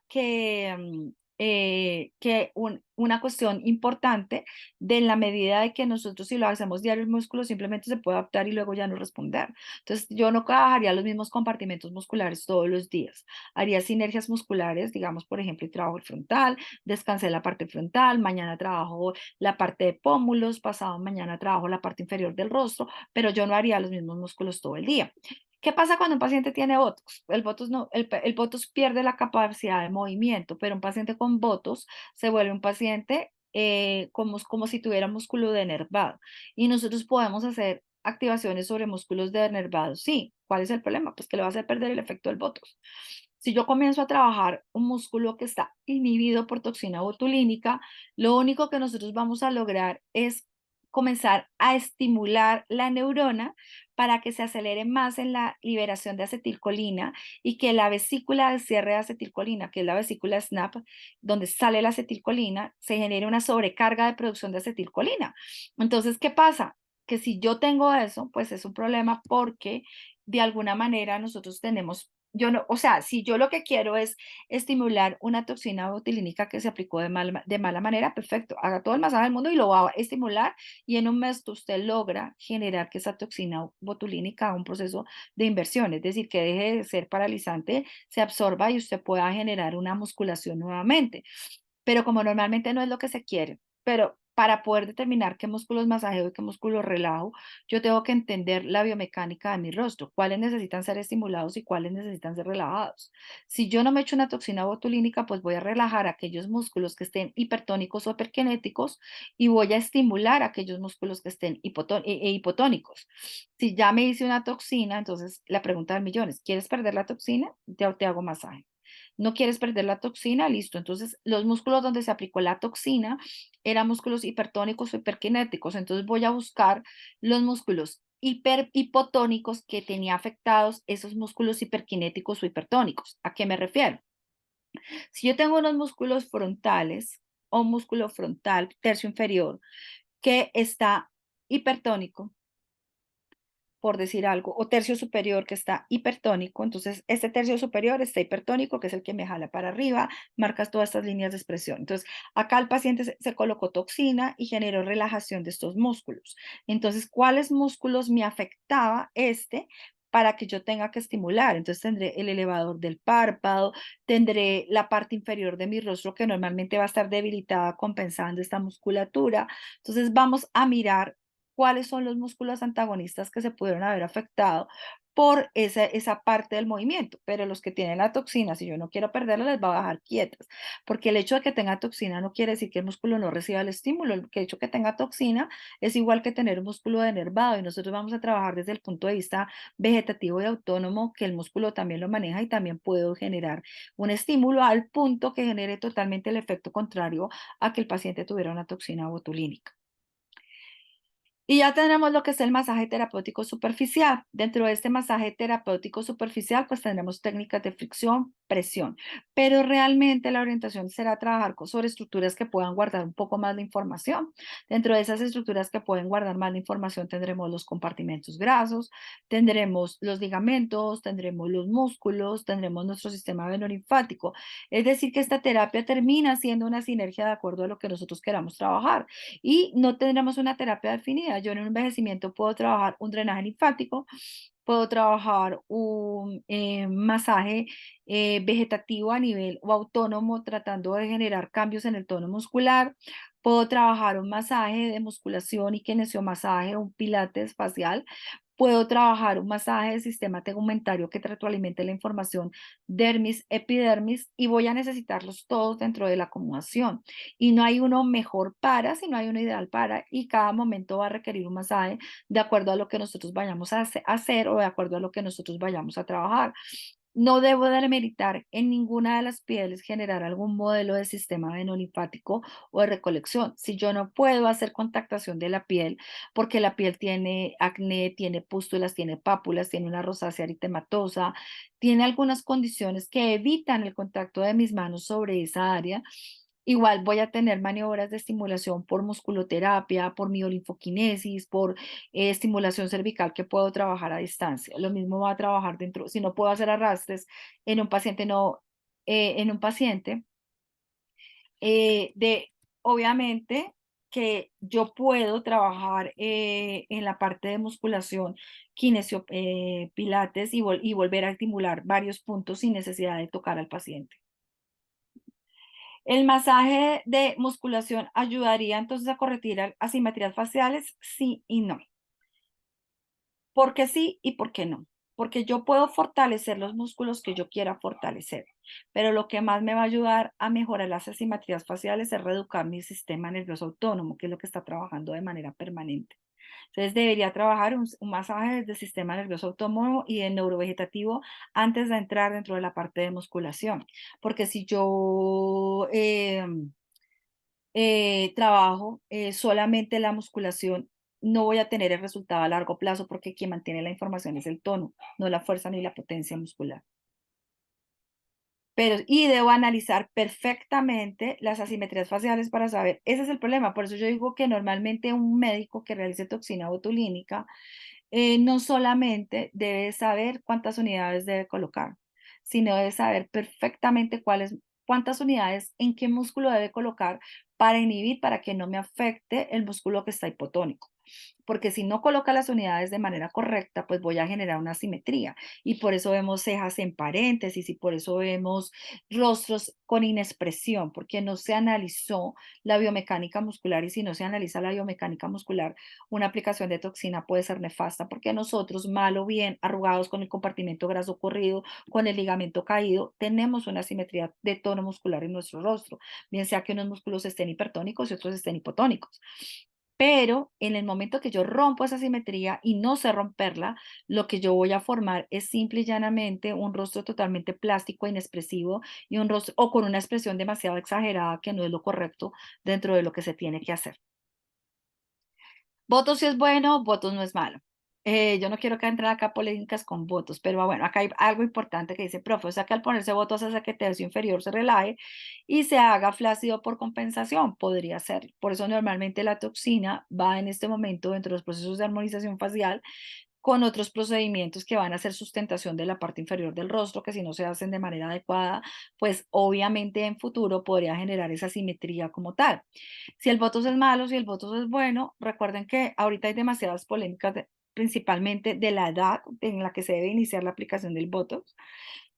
una cuestión importante de la medida de que nosotros si lo hacemos diario el músculo simplemente se puede adaptar y luego ya no responder. Entonces, yo no trabajaría los mismos compartimentos musculares todos los días. Haría sinergias musculares, digamos, por ejemplo, y trabajo el frontal, descansé la parte frontal, mañana trabajo la parte de pómulos, pasado mañana trabajo la parte inferior del rostro, pero yo no haría los mismos músculos todo el día. ¿Qué pasa cuando un paciente tiene Botox? El Botox, no, el Botox pierde la capacidad de movimiento, pero un paciente con Botox se vuelve un paciente como si tuviera músculo denervado. Y nosotros podemos hacer activaciones sobre músculos denervados. Sí, ¿cuál es el problema? Pues que le va a hacer perder el efecto del Botox. Si yo comienzo a trabajar un músculo que está inhibido por toxina botulínica, lo único que nosotros vamos a lograr es comenzar a estimular la neurona para que se acelere más en la liberación de acetilcolina y que la vesícula de cierre de acetilcolina, que es la vesícula SNAP, donde sale la acetilcolina, se genere una sobrecarga de producción de acetilcolina. Entonces, ¿qué pasa? Que si yo tengo eso, pues es un problema porque de alguna manera nosotros tenemos, yo no, o sea, si yo lo que quiero es estimular una toxina botulínica que se aplicó de mala manera, perfecto, haga todo el masaje del mundo y lo va a estimular y en un mes usted logra generar que esa toxina botulínica haga un proceso de inversión, es decir, que deje de ser paralizante, se absorba y usted pueda generar una musculación nuevamente. Pero como normalmente no es lo que se quiere, pero para poder determinar qué músculos masajeo y qué músculos relajo, yo tengo que entender la biomecánica de mi rostro, cuáles necesitan ser estimulados y cuáles necesitan ser relajados. Si yo no me echo una toxina botulínica, pues voy a relajar aquellos músculos que estén hipertónicos o hiperkinéticos y voy a estimular aquellos músculos que estén hipotónicos. Si ya me hice una toxina, entonces la pregunta del millón es, ¿quieres perder la toxina? Te hago masaje. ¿No quieres perder la toxina? Listo. Entonces, los músculos donde se aplicó la toxina eran músculos hipertónicos o hiperkinéticos. Entonces, voy a buscar los músculos hipotónicos que tenía afectados esos músculos hiperkinéticos o hipertónicos. ¿A qué me refiero? Si yo tengo unos músculos frontales o un músculo frontal tercio inferior que está hipertónico, por decir algo, o tercio superior que está hipertónico, entonces este tercio superior está hipertónico, que es el que me jala para arriba, marcas todas estas líneas de expresión. Entonces, acá el paciente se colocó toxina y generó relajación de estos músculos. Entonces, ¿cuáles músculos me afectaba este? Para que yo tenga que estimular. Entonces tendré el elevador del párpado, tendré la parte inferior de mi rostro que normalmente va a estar debilitada compensando esta musculatura. Entonces vamos a mirar cuáles son los músculos antagonistas que se pudieron haber afectado por esa parte del movimiento, pero los que tienen la toxina, si yo no quiero perderla, les va a bajar quietas, porque el hecho de que tenga toxina no quiere decir que el músculo no reciba el estímulo, el hecho de que tenga toxina es igual que tener un músculo denervado y nosotros vamos a trabajar desde el punto de vista vegetativo y autónomo, que el músculo también lo maneja y también puedo generar un estímulo al punto que genere totalmente el efecto contrario a que el paciente tuviera una toxina botulínica. Y ya tenemos lo que es el masaje terapéutico superficial. Dentro de este masaje terapéutico superficial, pues tendremos técnicas de fricción, presión, pero realmente la orientación será trabajar sobre estructuras que puedan guardar un poco más de información. Dentro de esas estructuras que pueden guardar más de información tendremos los compartimentos grasos, tendremos los ligamentos, tendremos los músculos, tendremos nuestro sistema venolinfático. Es decir, que esta terapia termina siendo una sinergia de acuerdo a lo que nosotros queramos trabajar y no tendremos una terapia definida. Yo en un envejecimiento puedo trabajar un drenaje linfático, puedo trabajar un masaje vegetativo a nivel o autónomo tratando de generar cambios en el tono muscular. Puedo trabajar un masaje de musculación y kinesiomasaje, un pilates facial. Puedo trabajar un masaje del sistema tegumentario que retroalimente la información dermis, epidermis y voy a necesitarlos todos dentro de la acomodación. Y no hay uno mejor para, sino hay uno ideal para y cada momento va a requerir un masaje de acuerdo a lo que nosotros vayamos a hacer o de acuerdo a lo que nosotros vayamos a trabajar. No debo demeritar en ninguna de las pieles generar algún modelo de sistema venolinfático o de recolección. Si yo no puedo hacer contactación de la piel porque la piel tiene acné, tiene pústulas, tiene pápulas, tiene una rosácea eritematosa, tiene algunas condiciones que evitan el contacto de mis manos sobre esa área. Igual voy a tener maniobras de estimulación por musculoterapia, por miolinfoquinesis, por estimulación cervical que puedo trabajar a distancia. Lo mismo va a trabajar dentro, si no puedo hacer arrastres en un paciente, no, en un paciente de, obviamente, que yo puedo trabajar en la parte de musculación, kinesio, pilates y volver a estimular varios puntos sin necesidad de tocar al paciente. ¿El masaje de musculación ayudaría entonces a corregir asimetrías faciales? Sí y no. ¿Por qué sí y por qué no? Porque yo puedo fortalecer los músculos que yo quiera fortalecer, pero lo que más me va a ayudar a mejorar las asimetrías faciales es reeducar mi sistema nervioso autónomo, que es lo que está trabajando de manera permanente. Entonces debería trabajar un masaje desde el sistema nervioso autónomo y el neurovegetativo antes de entrar dentro de la parte de musculación, porque si yo trabajo solamente la musculación, no voy a tener el resultado a largo plazo porque quien mantiene la información es el tono, no la fuerza ni la potencia muscular. Pero, y debo analizar perfectamente las asimetrías faciales para saber, ese es el problema. Por eso yo digo que normalmente un médico que realice toxina botulínica No solamente debe saber cuántas unidades debe colocar, sino debe saber perfectamente cuántas unidades en qué músculo debe colocar para inhibir, para que no me afecte el músculo que está hipotónico. Porque si no coloca las unidades de manera correcta, pues voy a generar una asimetría. Y por eso vemos cejas en paréntesis y por eso vemos rostros con inexpresión, porque no se analizó la biomecánica muscular, y si no se analiza la biomecánica muscular, una aplicación de toxina puede ser nefasta, porque nosotros, mal o bien, arrugados con el compartimento graso corrido, con el ligamento caído, tenemos una asimetría de tono muscular en nuestro rostro, bien sea que unos músculos estén hipertónicos y otros estén hipotónicos. Pero en el momento que yo rompo esa simetría y no sé romperla, lo que yo voy a formar es simple y llanamente un rostro totalmente plástico, inexpresivo, y un rostro o con una expresión demasiado exagerada, que no es lo correcto dentro de lo que se tiene que hacer. Votos sí es bueno, votos no es malo. Yo no quiero que entren acá polémicas con votos, pero bueno, acá hay algo importante que dice, profe, o sea que al ponerse votos hace que el tercio inferior se relaje y se haga flácido por compensación, podría ser. Por eso normalmente la toxina va en este momento dentro de los procesos de armonización facial con otros procedimientos que van a hacer sustentación de la parte inferior del rostro, que si no se hacen de manera adecuada, pues obviamente en futuro podría generar esa simetría como tal. Si el Botox es malo, si el Botox es bueno, recuerden que ahorita hay demasiadas polémicas, principalmente de la edad en la que se debe iniciar la aplicación del Botox.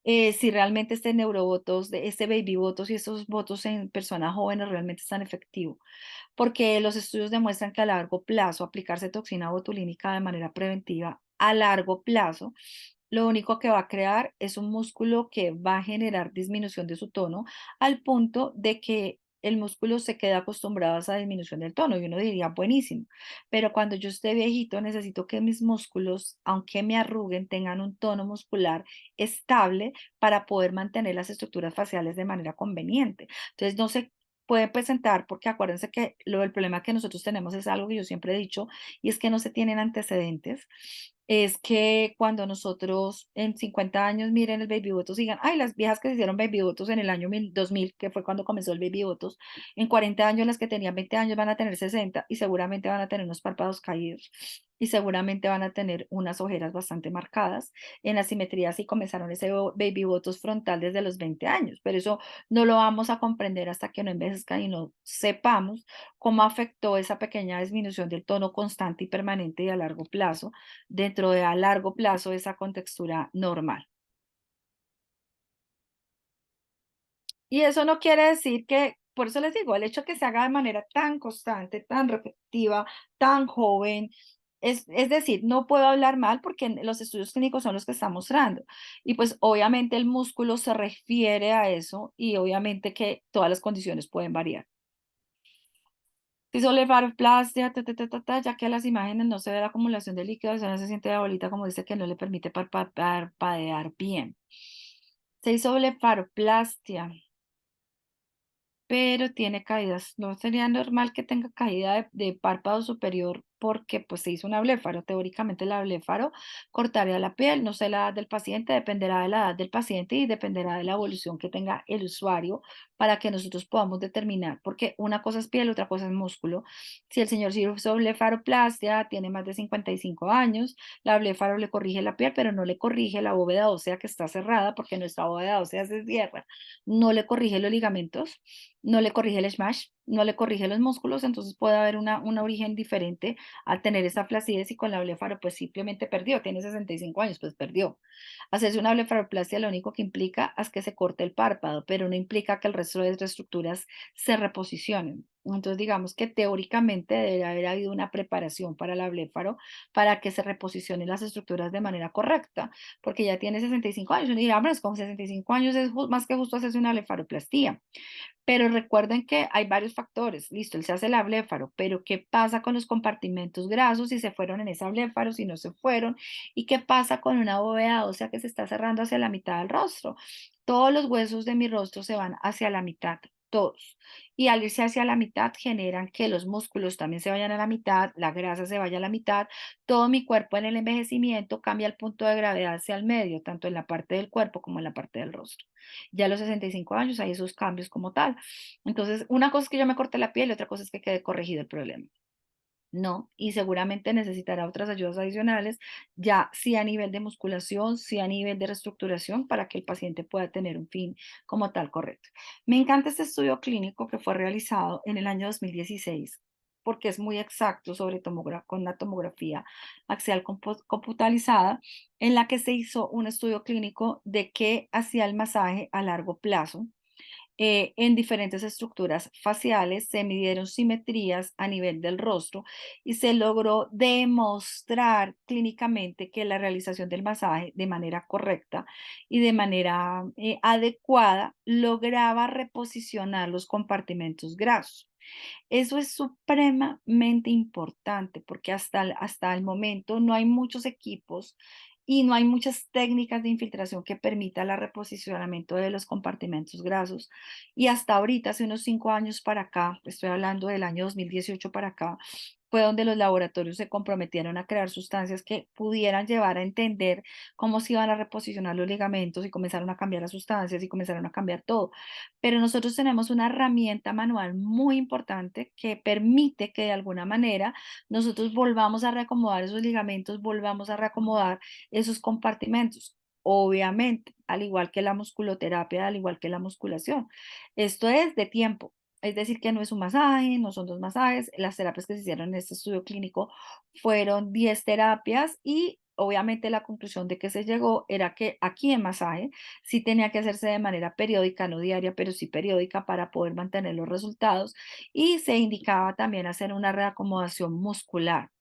Si realmente este neurobotox, este baby botox y estos botox en personas jóvenes realmente están efectivos, porque los estudios demuestran que a largo plazo aplicarse toxina botulínica de manera preventiva a largo plazo, lo único que va a crear es un músculo que va a generar disminución de su tono al punto de que el músculo se queda acostumbrado a esa disminución del tono y uno diría buenísimo, pero cuando yo esté viejito necesito que mis músculos, aunque me arruguen, tengan un tono muscular estable para poder mantener las estructuras faciales de manera conveniente. Entonces, no se puede presentar, porque acuérdense que el problema que nosotros tenemos es algo que yo siempre he dicho, y es que no se tienen antecedentes. Es que cuando nosotros en 50 años miren el baby botox y digan, ay, las viejas que se hicieron baby botox en el año 2000, que fue cuando comenzó el baby botox, en 40 años las que tenían 20 años van a tener 60 y seguramente van a tener unos párpados caídos y seguramente van a tener unas ojeras bastante marcadas en la simetría si comenzaron ese baby botox frontal desde los 20 años, pero eso no lo vamos a comprender hasta que no envejezcan y no sepamos cómo afectó esa pequeña disminución del tono constante y permanente y a largo plazo, dentro de a largo plazo esa contextura normal. Y eso no quiere decir que, por eso les digo, el hecho de que se haga de manera tan constante, tan repetitiva, tan joven, es decir, no puedo hablar mal porque los estudios clínicos son los que están mostrando. Y pues obviamente el músculo se refiere a eso y obviamente que todas las condiciones pueden variar. Hizo blefaroplastia, ya que a las imágenes no se ve la acumulación de líquidos, no se siente la bolita como dice que no le permite parpadear bien. Se hizo blefaroplastia, pero tiene caídas. No sería normal que tenga caída de párpado superior porque pues se hizo una bléfaro. Teóricamente la bléfaro cortaría la piel, no sé la edad del paciente, dependerá de la edad del paciente y dependerá de la evolución que tenga el usuario para que nosotros podamos determinar, porque una cosa es piel, otra cosa es músculo. Si el señor hizo blefaroplastia, tiene más de 55 años, la blefaro le corrige la piel, pero no le corrige la bóveda ósea que está cerrada porque nuestra bóveda ósea se cierra, no le corrige los ligamentos, no le corrige el smash, no le corrige los músculos, entonces puede haber un origen diferente al tener esa flacidez y con la blefaro pues simplemente perdió, tiene 65 años, pues perdió. Hacerse una blefaroplastia lo único que implica es que se corte el párpado, pero no implica que el resto de las estructuras se reposicionen. Entonces digamos que teóricamente debe haber habido una preparación para la blefaro para que se reposicionen las estructuras de manera correcta, porque ya tiene 65 años. Uno dirá, hombre, es con 65 años es más que justo hacerse una blefaroplastia. Pero recuerden que hay varios factores. Listo, él se hace la bléfaro, pero ¿qué pasa con los compartimentos grasos si se fueron en esa bléfaro, si no se fueron? ¿Y qué pasa con una bóveda ósea que se está cerrando hacia la mitad del rostro? Todos los huesos de mi rostro se van hacia la mitad, todos. Y al irse hacia la mitad generan que los músculos también se vayan a la mitad, la grasa se vaya a la mitad, todo mi cuerpo en el envejecimiento cambia el punto de gravedad hacia el medio, tanto en la parte del cuerpo como en la parte del rostro. Ya a los 65 años hay esos cambios como tal. Entonces, una cosa es que yo me corte la piel y otra cosa es que quede corregido el problema. No, y seguramente necesitará otras ayudas adicionales, ya sí a nivel de musculación, sí a nivel de reestructuración, para que el paciente pueda tener un fin como tal correcto. Me encanta este estudio clínico que fue realizado en el año 2016 porque es muy exacto sobre con la tomografía axial computarizada, en la que se hizo un estudio clínico de qué hacía el masaje a largo plazo en diferentes estructuras faciales, se midieron simetrías a nivel del rostro y se logró demostrar clínicamente que la realización del masaje de manera correcta y de manera adecuada lograba reposicionar los compartimentos grasos. Eso es supremamente importante porque hasta el momento no hay muchos equipos y no hay muchas técnicas de infiltración que permitan el reposicionamiento de los compartimentos grasos. Y hasta ahorita, hace unos 5 años para acá, estoy hablando del año 2018 para acá, fue donde los laboratorios se comprometieron a crear sustancias que pudieran llevar a entender cómo se iban a reposicionar los ligamentos y comenzaron a cambiar las sustancias y comenzaron a cambiar todo. Pero nosotros tenemos una herramienta manual muy importante que permite que de alguna manera nosotros volvamos a reacomodar esos ligamentos, volvamos a reacomodar esos compartimentos. Obviamente, al igual que la musculoterapia, al igual que la musculación. Esto es de tiempo. Es decir, que no es un masaje, no son dos masajes. Las terapias que se hicieron en este estudio clínico fueron 10 terapias y obviamente la conclusión de que se llegó era que aquí en masaje sí tenía que hacerse de manera periódica, no diaria, pero sí periódica para poder mantener los resultados y se indicaba también hacer una reacomodación muscular.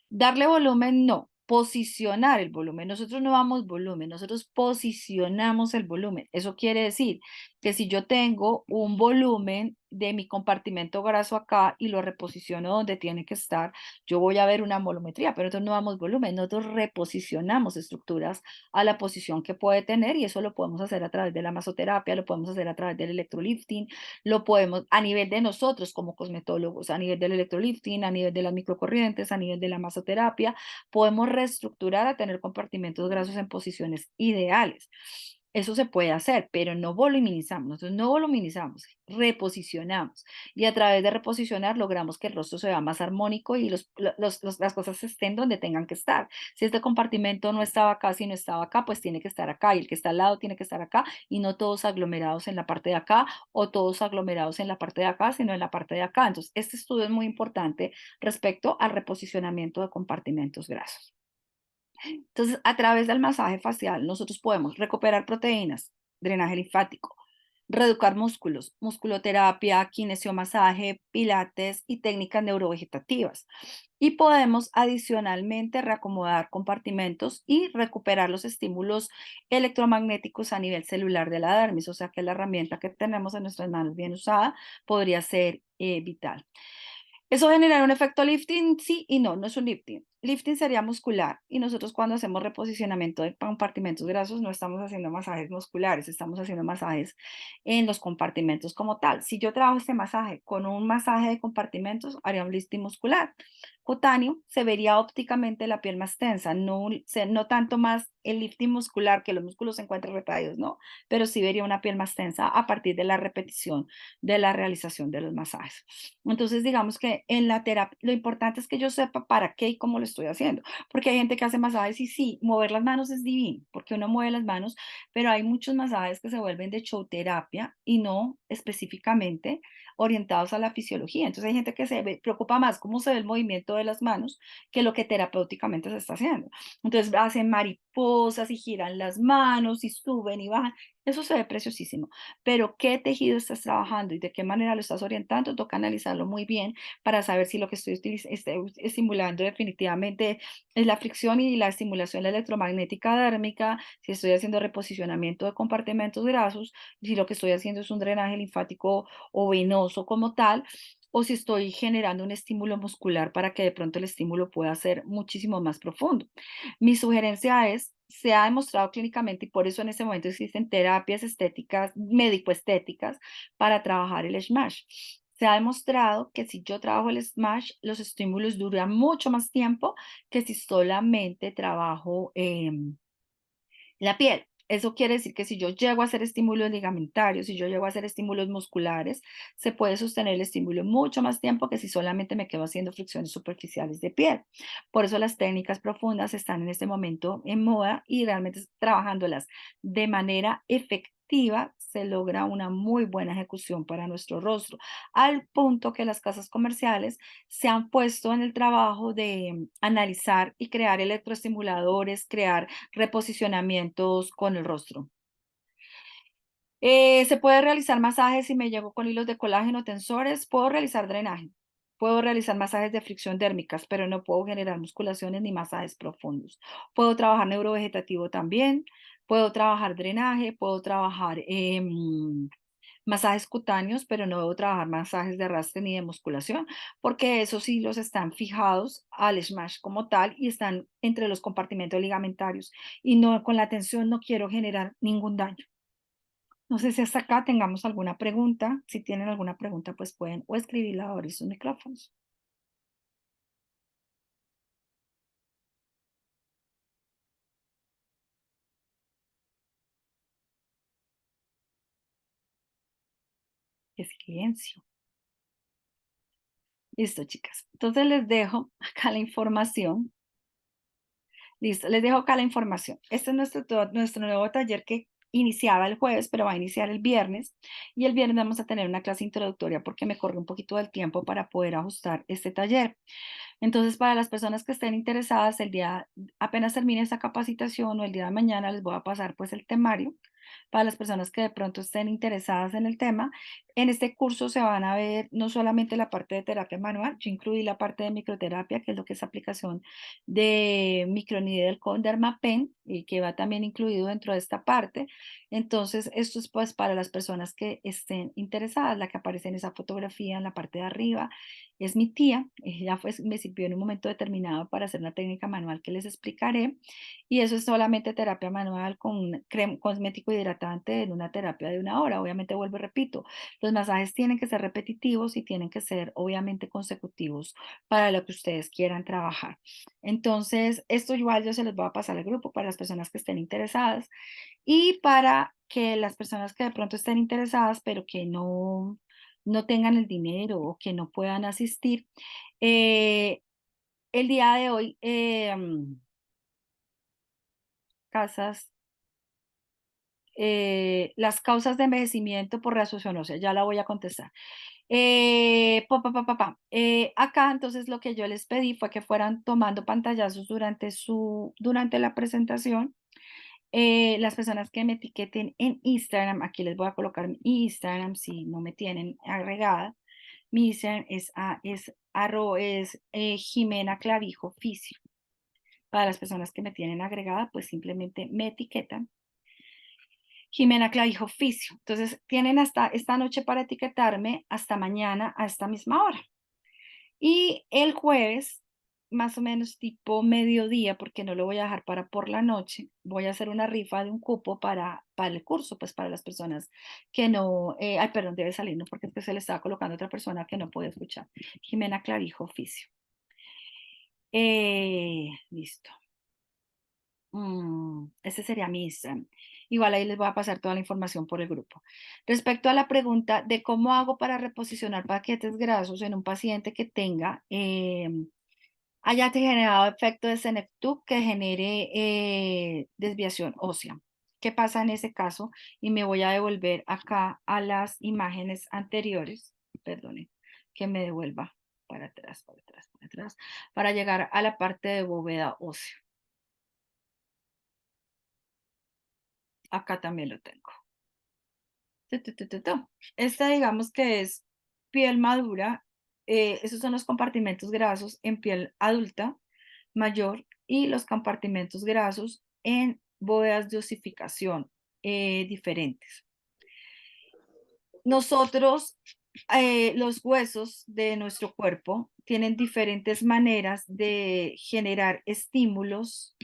Darle volumen, no. Posicionar el volumen. Nosotros no damos volumen, nosotros posicionamos el volumen. Eso quiere decir que si yo tengo un volumen de mi compartimento graso acá y lo reposiciono donde tiene que estar, yo voy a ver una volumetría, pero nosotros no damos volumen, nosotros reposicionamos estructuras a la posición que puede tener y eso lo podemos hacer a través de la masoterapia, lo podemos hacer a través del electrolifting, lo podemos a nivel de nosotros como cosmetólogos, a nivel del electrolifting, a nivel de las microcorrientes, a nivel de la masoterapia, podemos reestructurar a tener compartimentos grasos en posiciones ideales. Eso se puede hacer, pero no voluminizamos. Nosotros no voluminizamos, reposicionamos. Y a través de reposicionar logramos que el rostro se vea más armónico y las cosas estén donde tengan que estar. Si este compartimento no estaba acá, si no estaba acá, pues tiene que estar acá. Y el que está al lado tiene que estar acá y no todos aglomerados en la parte de acá o todos aglomerados en la parte de acá, sino en la parte de acá. Entonces, este estudio es muy importante respecto al reposicionamiento de compartimentos grasos. Entonces, a través del masaje facial, nosotros podemos recuperar proteínas, drenaje linfático, reeducar músculos, musculoterapia, kinesiomasaje, pilates y técnicas neurovegetativas. Y podemos adicionalmente reacomodar compartimentos y recuperar los estímulos electromagnéticos a nivel celular de la dermis, o sea que la herramienta que tenemos en nuestras manos bien usada podría ser vital. ¿Eso genera un efecto lifting? Sí y no, no es un lifting. Lifting sería muscular y nosotros cuando hacemos reposicionamiento de compartimentos grasos no estamos haciendo masajes musculares, estamos haciendo masajes en los compartimentos como tal. Si yo trabajo este masaje con un masaje de compartimentos, haría un lifting muscular. Cutáneo, se vería ópticamente la piel más tensa, no tanto más el lifting muscular, que los músculos se encuentran retraídos, no, pero sí vería una piel más tensa a partir de la repetición de la realización de los masajes. Entonces, digamos que en la terapia, lo importante es que yo sepa para qué y cómo lo estoy haciendo, porque hay gente que hace masajes y sí, mover las manos es divino, porque uno mueve las manos, pero hay muchos masajes que se vuelven de show terapia y no específicamente orientados a la fisiología. Entonces, hay gente que preocupa más cómo se ve el movimiento de las manos que lo que terapéuticamente se está haciendo. Entonces, hacen mariposas y giran las manos y suben y bajan. Eso se ve preciosísimo, pero qué tejido estás trabajando y de qué manera lo estás orientando, toca analizarlo muy bien para saber si lo que estoy estimulando definitivamente es la fricción y la estimulación electromagnética dérmica, si estoy haciendo reposicionamiento de compartimentos grasos, si lo que estoy haciendo es un drenaje linfático o venoso como tal, o si estoy generando un estímulo muscular para que de pronto el estímulo pueda ser muchísimo más profundo. Mi sugerencia es, se ha demostrado clínicamente y por eso en ese momento existen terapias estéticas, médico-estéticas para trabajar el SMASH. Se ha demostrado que si yo trabajo el SMASH, los estímulos duran mucho más tiempo que si solamente trabajo la piel. Eso quiere decir que si yo llego a hacer estímulos ligamentarios, si yo llego a hacer estímulos musculares, se puede sostener el estímulo mucho más tiempo que si solamente me quedo haciendo fricciones superficiales de piel. Por eso las técnicas profundas están en este momento en moda y realmente trabajándolas de manera efectiva se logra una muy buena ejecución para nuestro rostro, al punto que las casas comerciales se han puesto en el trabajo de analizar y crear electroestimuladores, crear reposicionamientos con el rostro. Se puede realizar masajes si me llego con hilos de colágeno, tensores, puedo realizar drenaje, puedo realizar masajes de fricción dérmicas, pero no puedo generar musculaciones ni masajes profundos. Puedo trabajar neurovegetativo también, puedo trabajar drenaje, puedo trabajar masajes cutáneos, pero no debo trabajar masajes de arrastre ni de musculación, porque esos hilos están fijados al smash como tal y están entre los compartimentos ligamentarios y no con la tensión no quiero generar ningún daño. No sé si hasta acá tengamos alguna pregunta. Si tienen alguna pregunta, pues pueden o escribirla o abrir sus micrófonos. Qué silencio. Listo, chicas. Entonces les dejo acá la información. Listo, les dejo acá la información. Este es nuestro nuevo taller que iniciaba el jueves, pero va a iniciar el viernes. Y el viernes vamos a tener una clase introductoria porque me corre un poquito del tiempo para poder ajustar este taller. Entonces, para las personas que estén interesadas, apenas termine esta capacitación o el día de mañana les voy a pasar pues el temario. Para las personas que de pronto estén interesadas en el tema, en este curso se van a ver no solamente la parte de terapia manual, yo incluí la parte de microterapia, que es lo que es aplicación de microneedle con Dermapen y que va también incluido dentro de esta parte. Entonces, esto es pues para las personas que estén interesadas, la que aparece en esa fotografía en la parte de arriba es mi tía, ella me sirvió en un momento determinado para hacer una técnica manual que les explicaré y eso es solamente terapia manual con crema cosmético hidratante en una terapia de 1 hora. Obviamente vuelvo y repito, los masajes tienen que ser repetitivos y tienen que ser obviamente consecutivos para lo que ustedes quieran trabajar. Entonces, esto igual yo se los voy a pasar al grupo para las personas que estén interesadas y para que las personas que de pronto estén interesadas, pero que no tengan el dinero o que no puedan asistir, eh, el día de hoy, casas, las causas de envejecimiento por reasución ósea, ya la voy a contestar. Acá entonces lo que yo les pedí fue que fueran tomando pantallazos durante la presentación. Las personas que me etiqueten en Instagram, aquí les voy a colocar mi Instagram si no me tienen agregada. Mi Instagram es Jimena Clavijo Oficio. Para las personas que me tienen agregada, pues simplemente me etiquetan. Jimena Clavijo Oficio. Entonces tienen hasta esta noche para etiquetarme, hasta mañana a esta misma hora. Y el jueves, más o menos tipo mediodía, porque no lo voy a dejar para por la noche, voy a hacer una rifa de un cupo para el curso, pues para las personas que no, ay, perdón, debe salir, ¿no? Porque es que se le estaba colocando a otra persona que no puede escuchar. Jimena Clavijo Oficio. Listo. Ese sería mi Instagram. Igual ahí les voy a pasar toda la información por el grupo. Respecto a la pregunta de cómo hago para reposicionar paquetes grasos en un paciente que tenga haya generado efecto de Senectub que genere desviación ósea. ¿Qué pasa en ese caso? Y me voy a devolver acá a las imágenes anteriores, perdone, que me devuelva para atrás, para atrás, para atrás, para llegar a la parte de bóveda ósea. Acá también lo tengo. Esta digamos que es piel madura, esos son los compartimentos grasos en piel adulta mayor y los compartimentos grasos en bóvedas de osificación diferentes. Nosotros, los huesos de nuestro cuerpo tienen diferentes maneras de generar estímulos.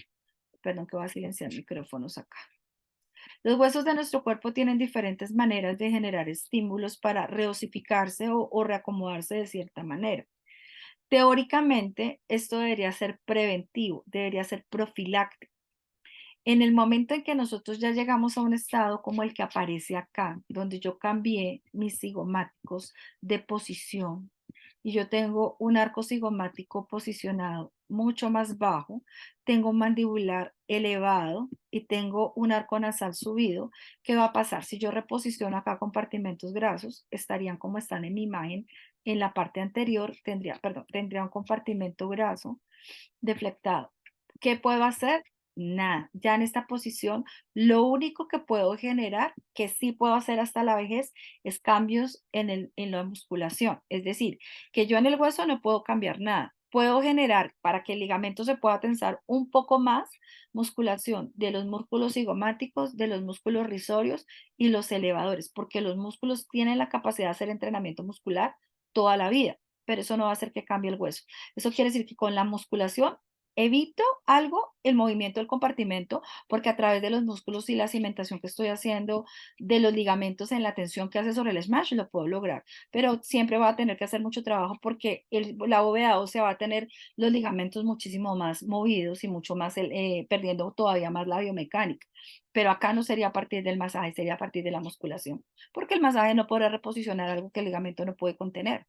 Perdón que voy a silenciar micrófonos acá. Los huesos de nuestro cuerpo tienen diferentes maneras de generar estímulos para reosificarse o reacomodarse de cierta manera. Teóricamente, esto debería ser preventivo, debería ser profiláctico. En el momento en que nosotros ya llegamos a un estado como el que aparece acá, donde yo cambié mis cigomáticos de posición y yo tengo un arco cigomático posicionado mucho más bajo, tengo un mandibular elevado y tengo un arco nasal subido, ¿qué va a pasar? Si yo reposiciono acá compartimentos grasos, estarían como están en mi imagen. En la parte anterior tendría un compartimento graso deflectado. ¿Qué puedo hacer? Nada. Ya en esta posición, lo único que puedo generar, que sí puedo hacer hasta la vejez, es cambios en la musculación. Es decir, que yo en el hueso no puedo cambiar nada. Puedo generar, para que el ligamento se pueda tensar un poco más, musculación de los músculos cigomáticos, de los músculos risorios y los elevadores, porque los músculos tienen la capacidad de hacer entrenamiento muscular toda la vida, pero eso no va a hacer que cambie el hueso. Eso quiere decir que con la musculación evito algo el movimiento del compartimento, porque a través de los músculos y la cimentación que estoy haciendo de los ligamentos en la tensión que hace sobre el smash lo puedo lograr, pero siempre va a tener que hacer mucho trabajo porque la bóveda ósea va a tener los ligamentos muchísimo más movidos y mucho más perdiendo todavía más la biomecánica. Pero acá no sería a partir del masaje, sería a partir de la musculación, porque el masaje no podrá reposicionar algo que el ligamento no puede contener.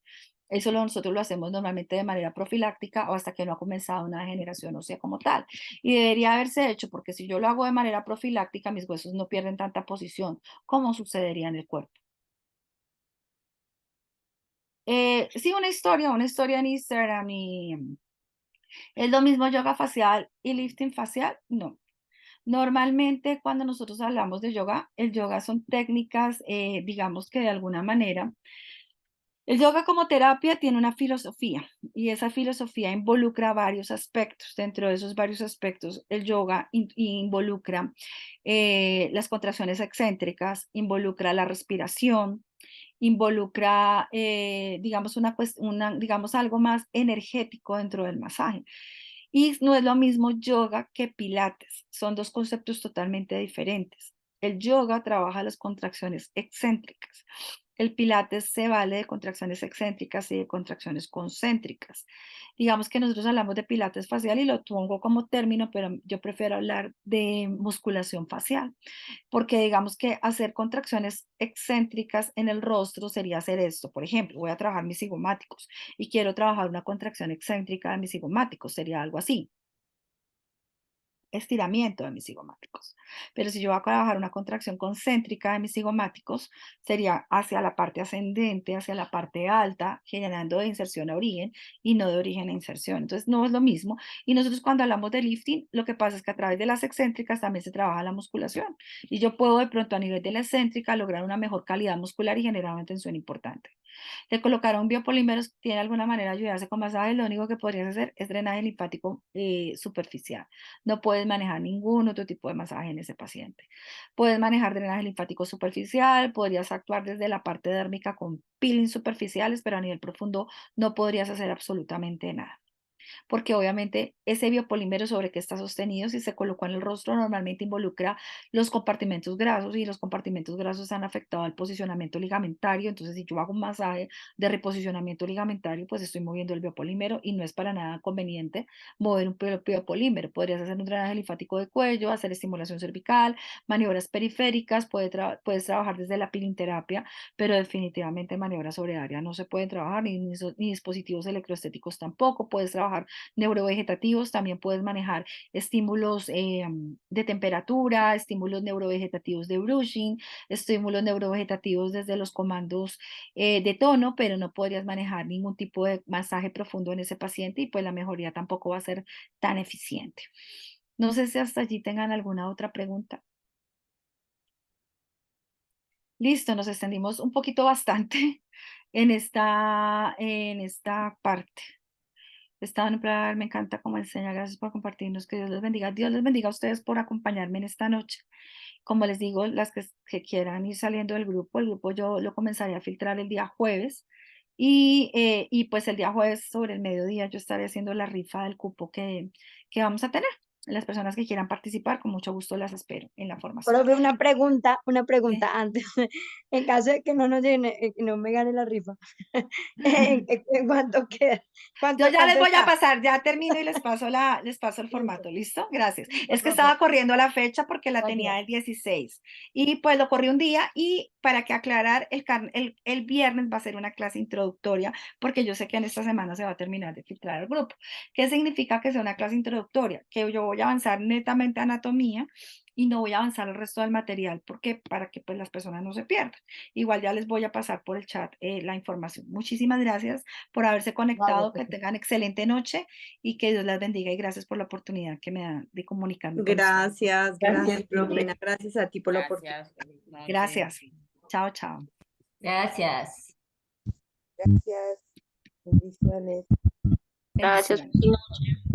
Eso nosotros lo hacemos normalmente de manera profiláctica o hasta que no ha comenzado una degeneración ósea como tal. Y debería haberse hecho porque si yo lo hago de manera profiláctica, mis huesos no pierden tanta posición como sucedería en el cuerpo. Sí, una historia en Instagram y es lo mismo yoga facial y lifting facial. No. Normalmente cuando nosotros hablamos de yoga, el yoga son técnicas, digamos que de alguna manera el yoga como terapia tiene una filosofía y esa filosofía involucra varios aspectos. Dentro de esos varios aspectos, el yoga involucra las contracciones excéntricas, involucra la respiración, involucra, digamos, digamos, algo más energético dentro del masaje. Y no es lo mismo yoga que pilates, son dos conceptos totalmente diferentes. El yoga trabaja las contracciones excéntricas. El pilates se vale de contracciones excéntricas y de contracciones concéntricas. Digamos que nosotros hablamos de pilates facial y lo pongo como término, pero yo prefiero hablar de musculación facial porque digamos que hacer contracciones excéntricas en el rostro sería hacer esto. Por ejemplo, voy a trabajar mis cigomáticos y quiero trabajar una contracción excéntrica de mis cigomáticos, sería algo así, estiramiento de mis cigomáticos. Pero si yo voy a trabajar una contracción concéntrica de mis cigomáticos, sería hacia la parte ascendente, hacia la parte alta, generando de inserción a origen y no de origen a inserción. Entonces, no es lo mismo. Y nosotros cuando hablamos de lifting, lo que pasa es que a través de las excéntricas también se trabaja la musculación. Y yo puedo de pronto a nivel de la excéntrica lograr una mejor calidad muscular y generar una tensión importante. De colocar un biopolímero tiene alguna manera de ayudarse con masaje, lo único que podrías hacer es drenaje linfático superficial. No puedes manejar ningún otro tipo de masaje en ese paciente. Puedes manejar drenaje linfático superficial, podrías actuar desde la parte dérmica con peeling superficiales, pero a nivel profundo no podrías hacer absolutamente nada porque obviamente ese biopolímero sobre que está sostenido, si se colocó en el rostro, normalmente involucra los compartimentos grasos y los compartimentos grasos han afectado al posicionamiento ligamentario. Entonces, si yo hago un masaje de reposicionamiento ligamentario, pues estoy moviendo el biopolímero y no es para nada conveniente mover un biopolímero. Podrías hacer un drenaje linfático de cuello, hacer estimulación cervical, maniobras periféricas, puedes trabajar desde la pilinterapia, pero definitivamente maniobras sobre área no se pueden trabajar, ni dispositivos electroestéticos tampoco. Puedes trabajar neurovegetativos, también puedes manejar estímulos de temperatura, estímulos neurovegetativos de brushing, estímulos neurovegetativos desde los comandos de tono, pero no podrías manejar ningún tipo de masaje profundo en ese paciente y pues la mejoría tampoco va a ser tan eficiente. No sé si hasta allí tengan alguna otra pregunta. Listo, nos extendimos un poquito bastante en esta parte. Esteban Pradal, me encanta cómo enseña. Gracias por compartirnos. Que Dios les bendiga. Dios les bendiga a ustedes por acompañarme en esta noche. Como les digo, las que quieran ir saliendo del grupo, el grupo yo lo comenzaré a filtrar el día jueves. Y pues el día jueves sobre el mediodía yo estaré haciendo la rifa del cupo que vamos a tener. Las personas que quieran participar, con mucho gusto las espero en la formación. Profe, una pregunta antes, en caso de que no nos llene, que no me gane la rifa, ¿en cuánto queda? Yo ya les ¿Cuánto voy a está? pasar, ya termino y les paso el Listo, formato, ¿listo? Gracias. listo, Es que profe. estaba corriendo la fecha porque la Gracias. tenía el 16 y pues lo corrí un día y para que aclarar, el viernes va a ser una clase introductoria porque yo sé que en esta semana se va a terminar de filtrar el grupo. ¿Qué significa que sea una clase introductoria? Que yo voy a avanzar netamente a anatomía y no voy a avanzar el resto del material porque para que pues las personas no se pierdan. Igual ya les voy a pasar por el chat la información. Muchísimas gracias por haberse Vale, conectado, que profe. tengan excelente noche y que Dios las bendiga y gracias por la oportunidad que me dan de comunicarme con ustedes. Gracias, Gracias, gracias, profe. Lorena. Gracias a ti por la oportunidad. Gracias, feliz noche. Gracias. Chao, chao. Gracias. Gracias. Bendiciones. Gracias. Bendiciones.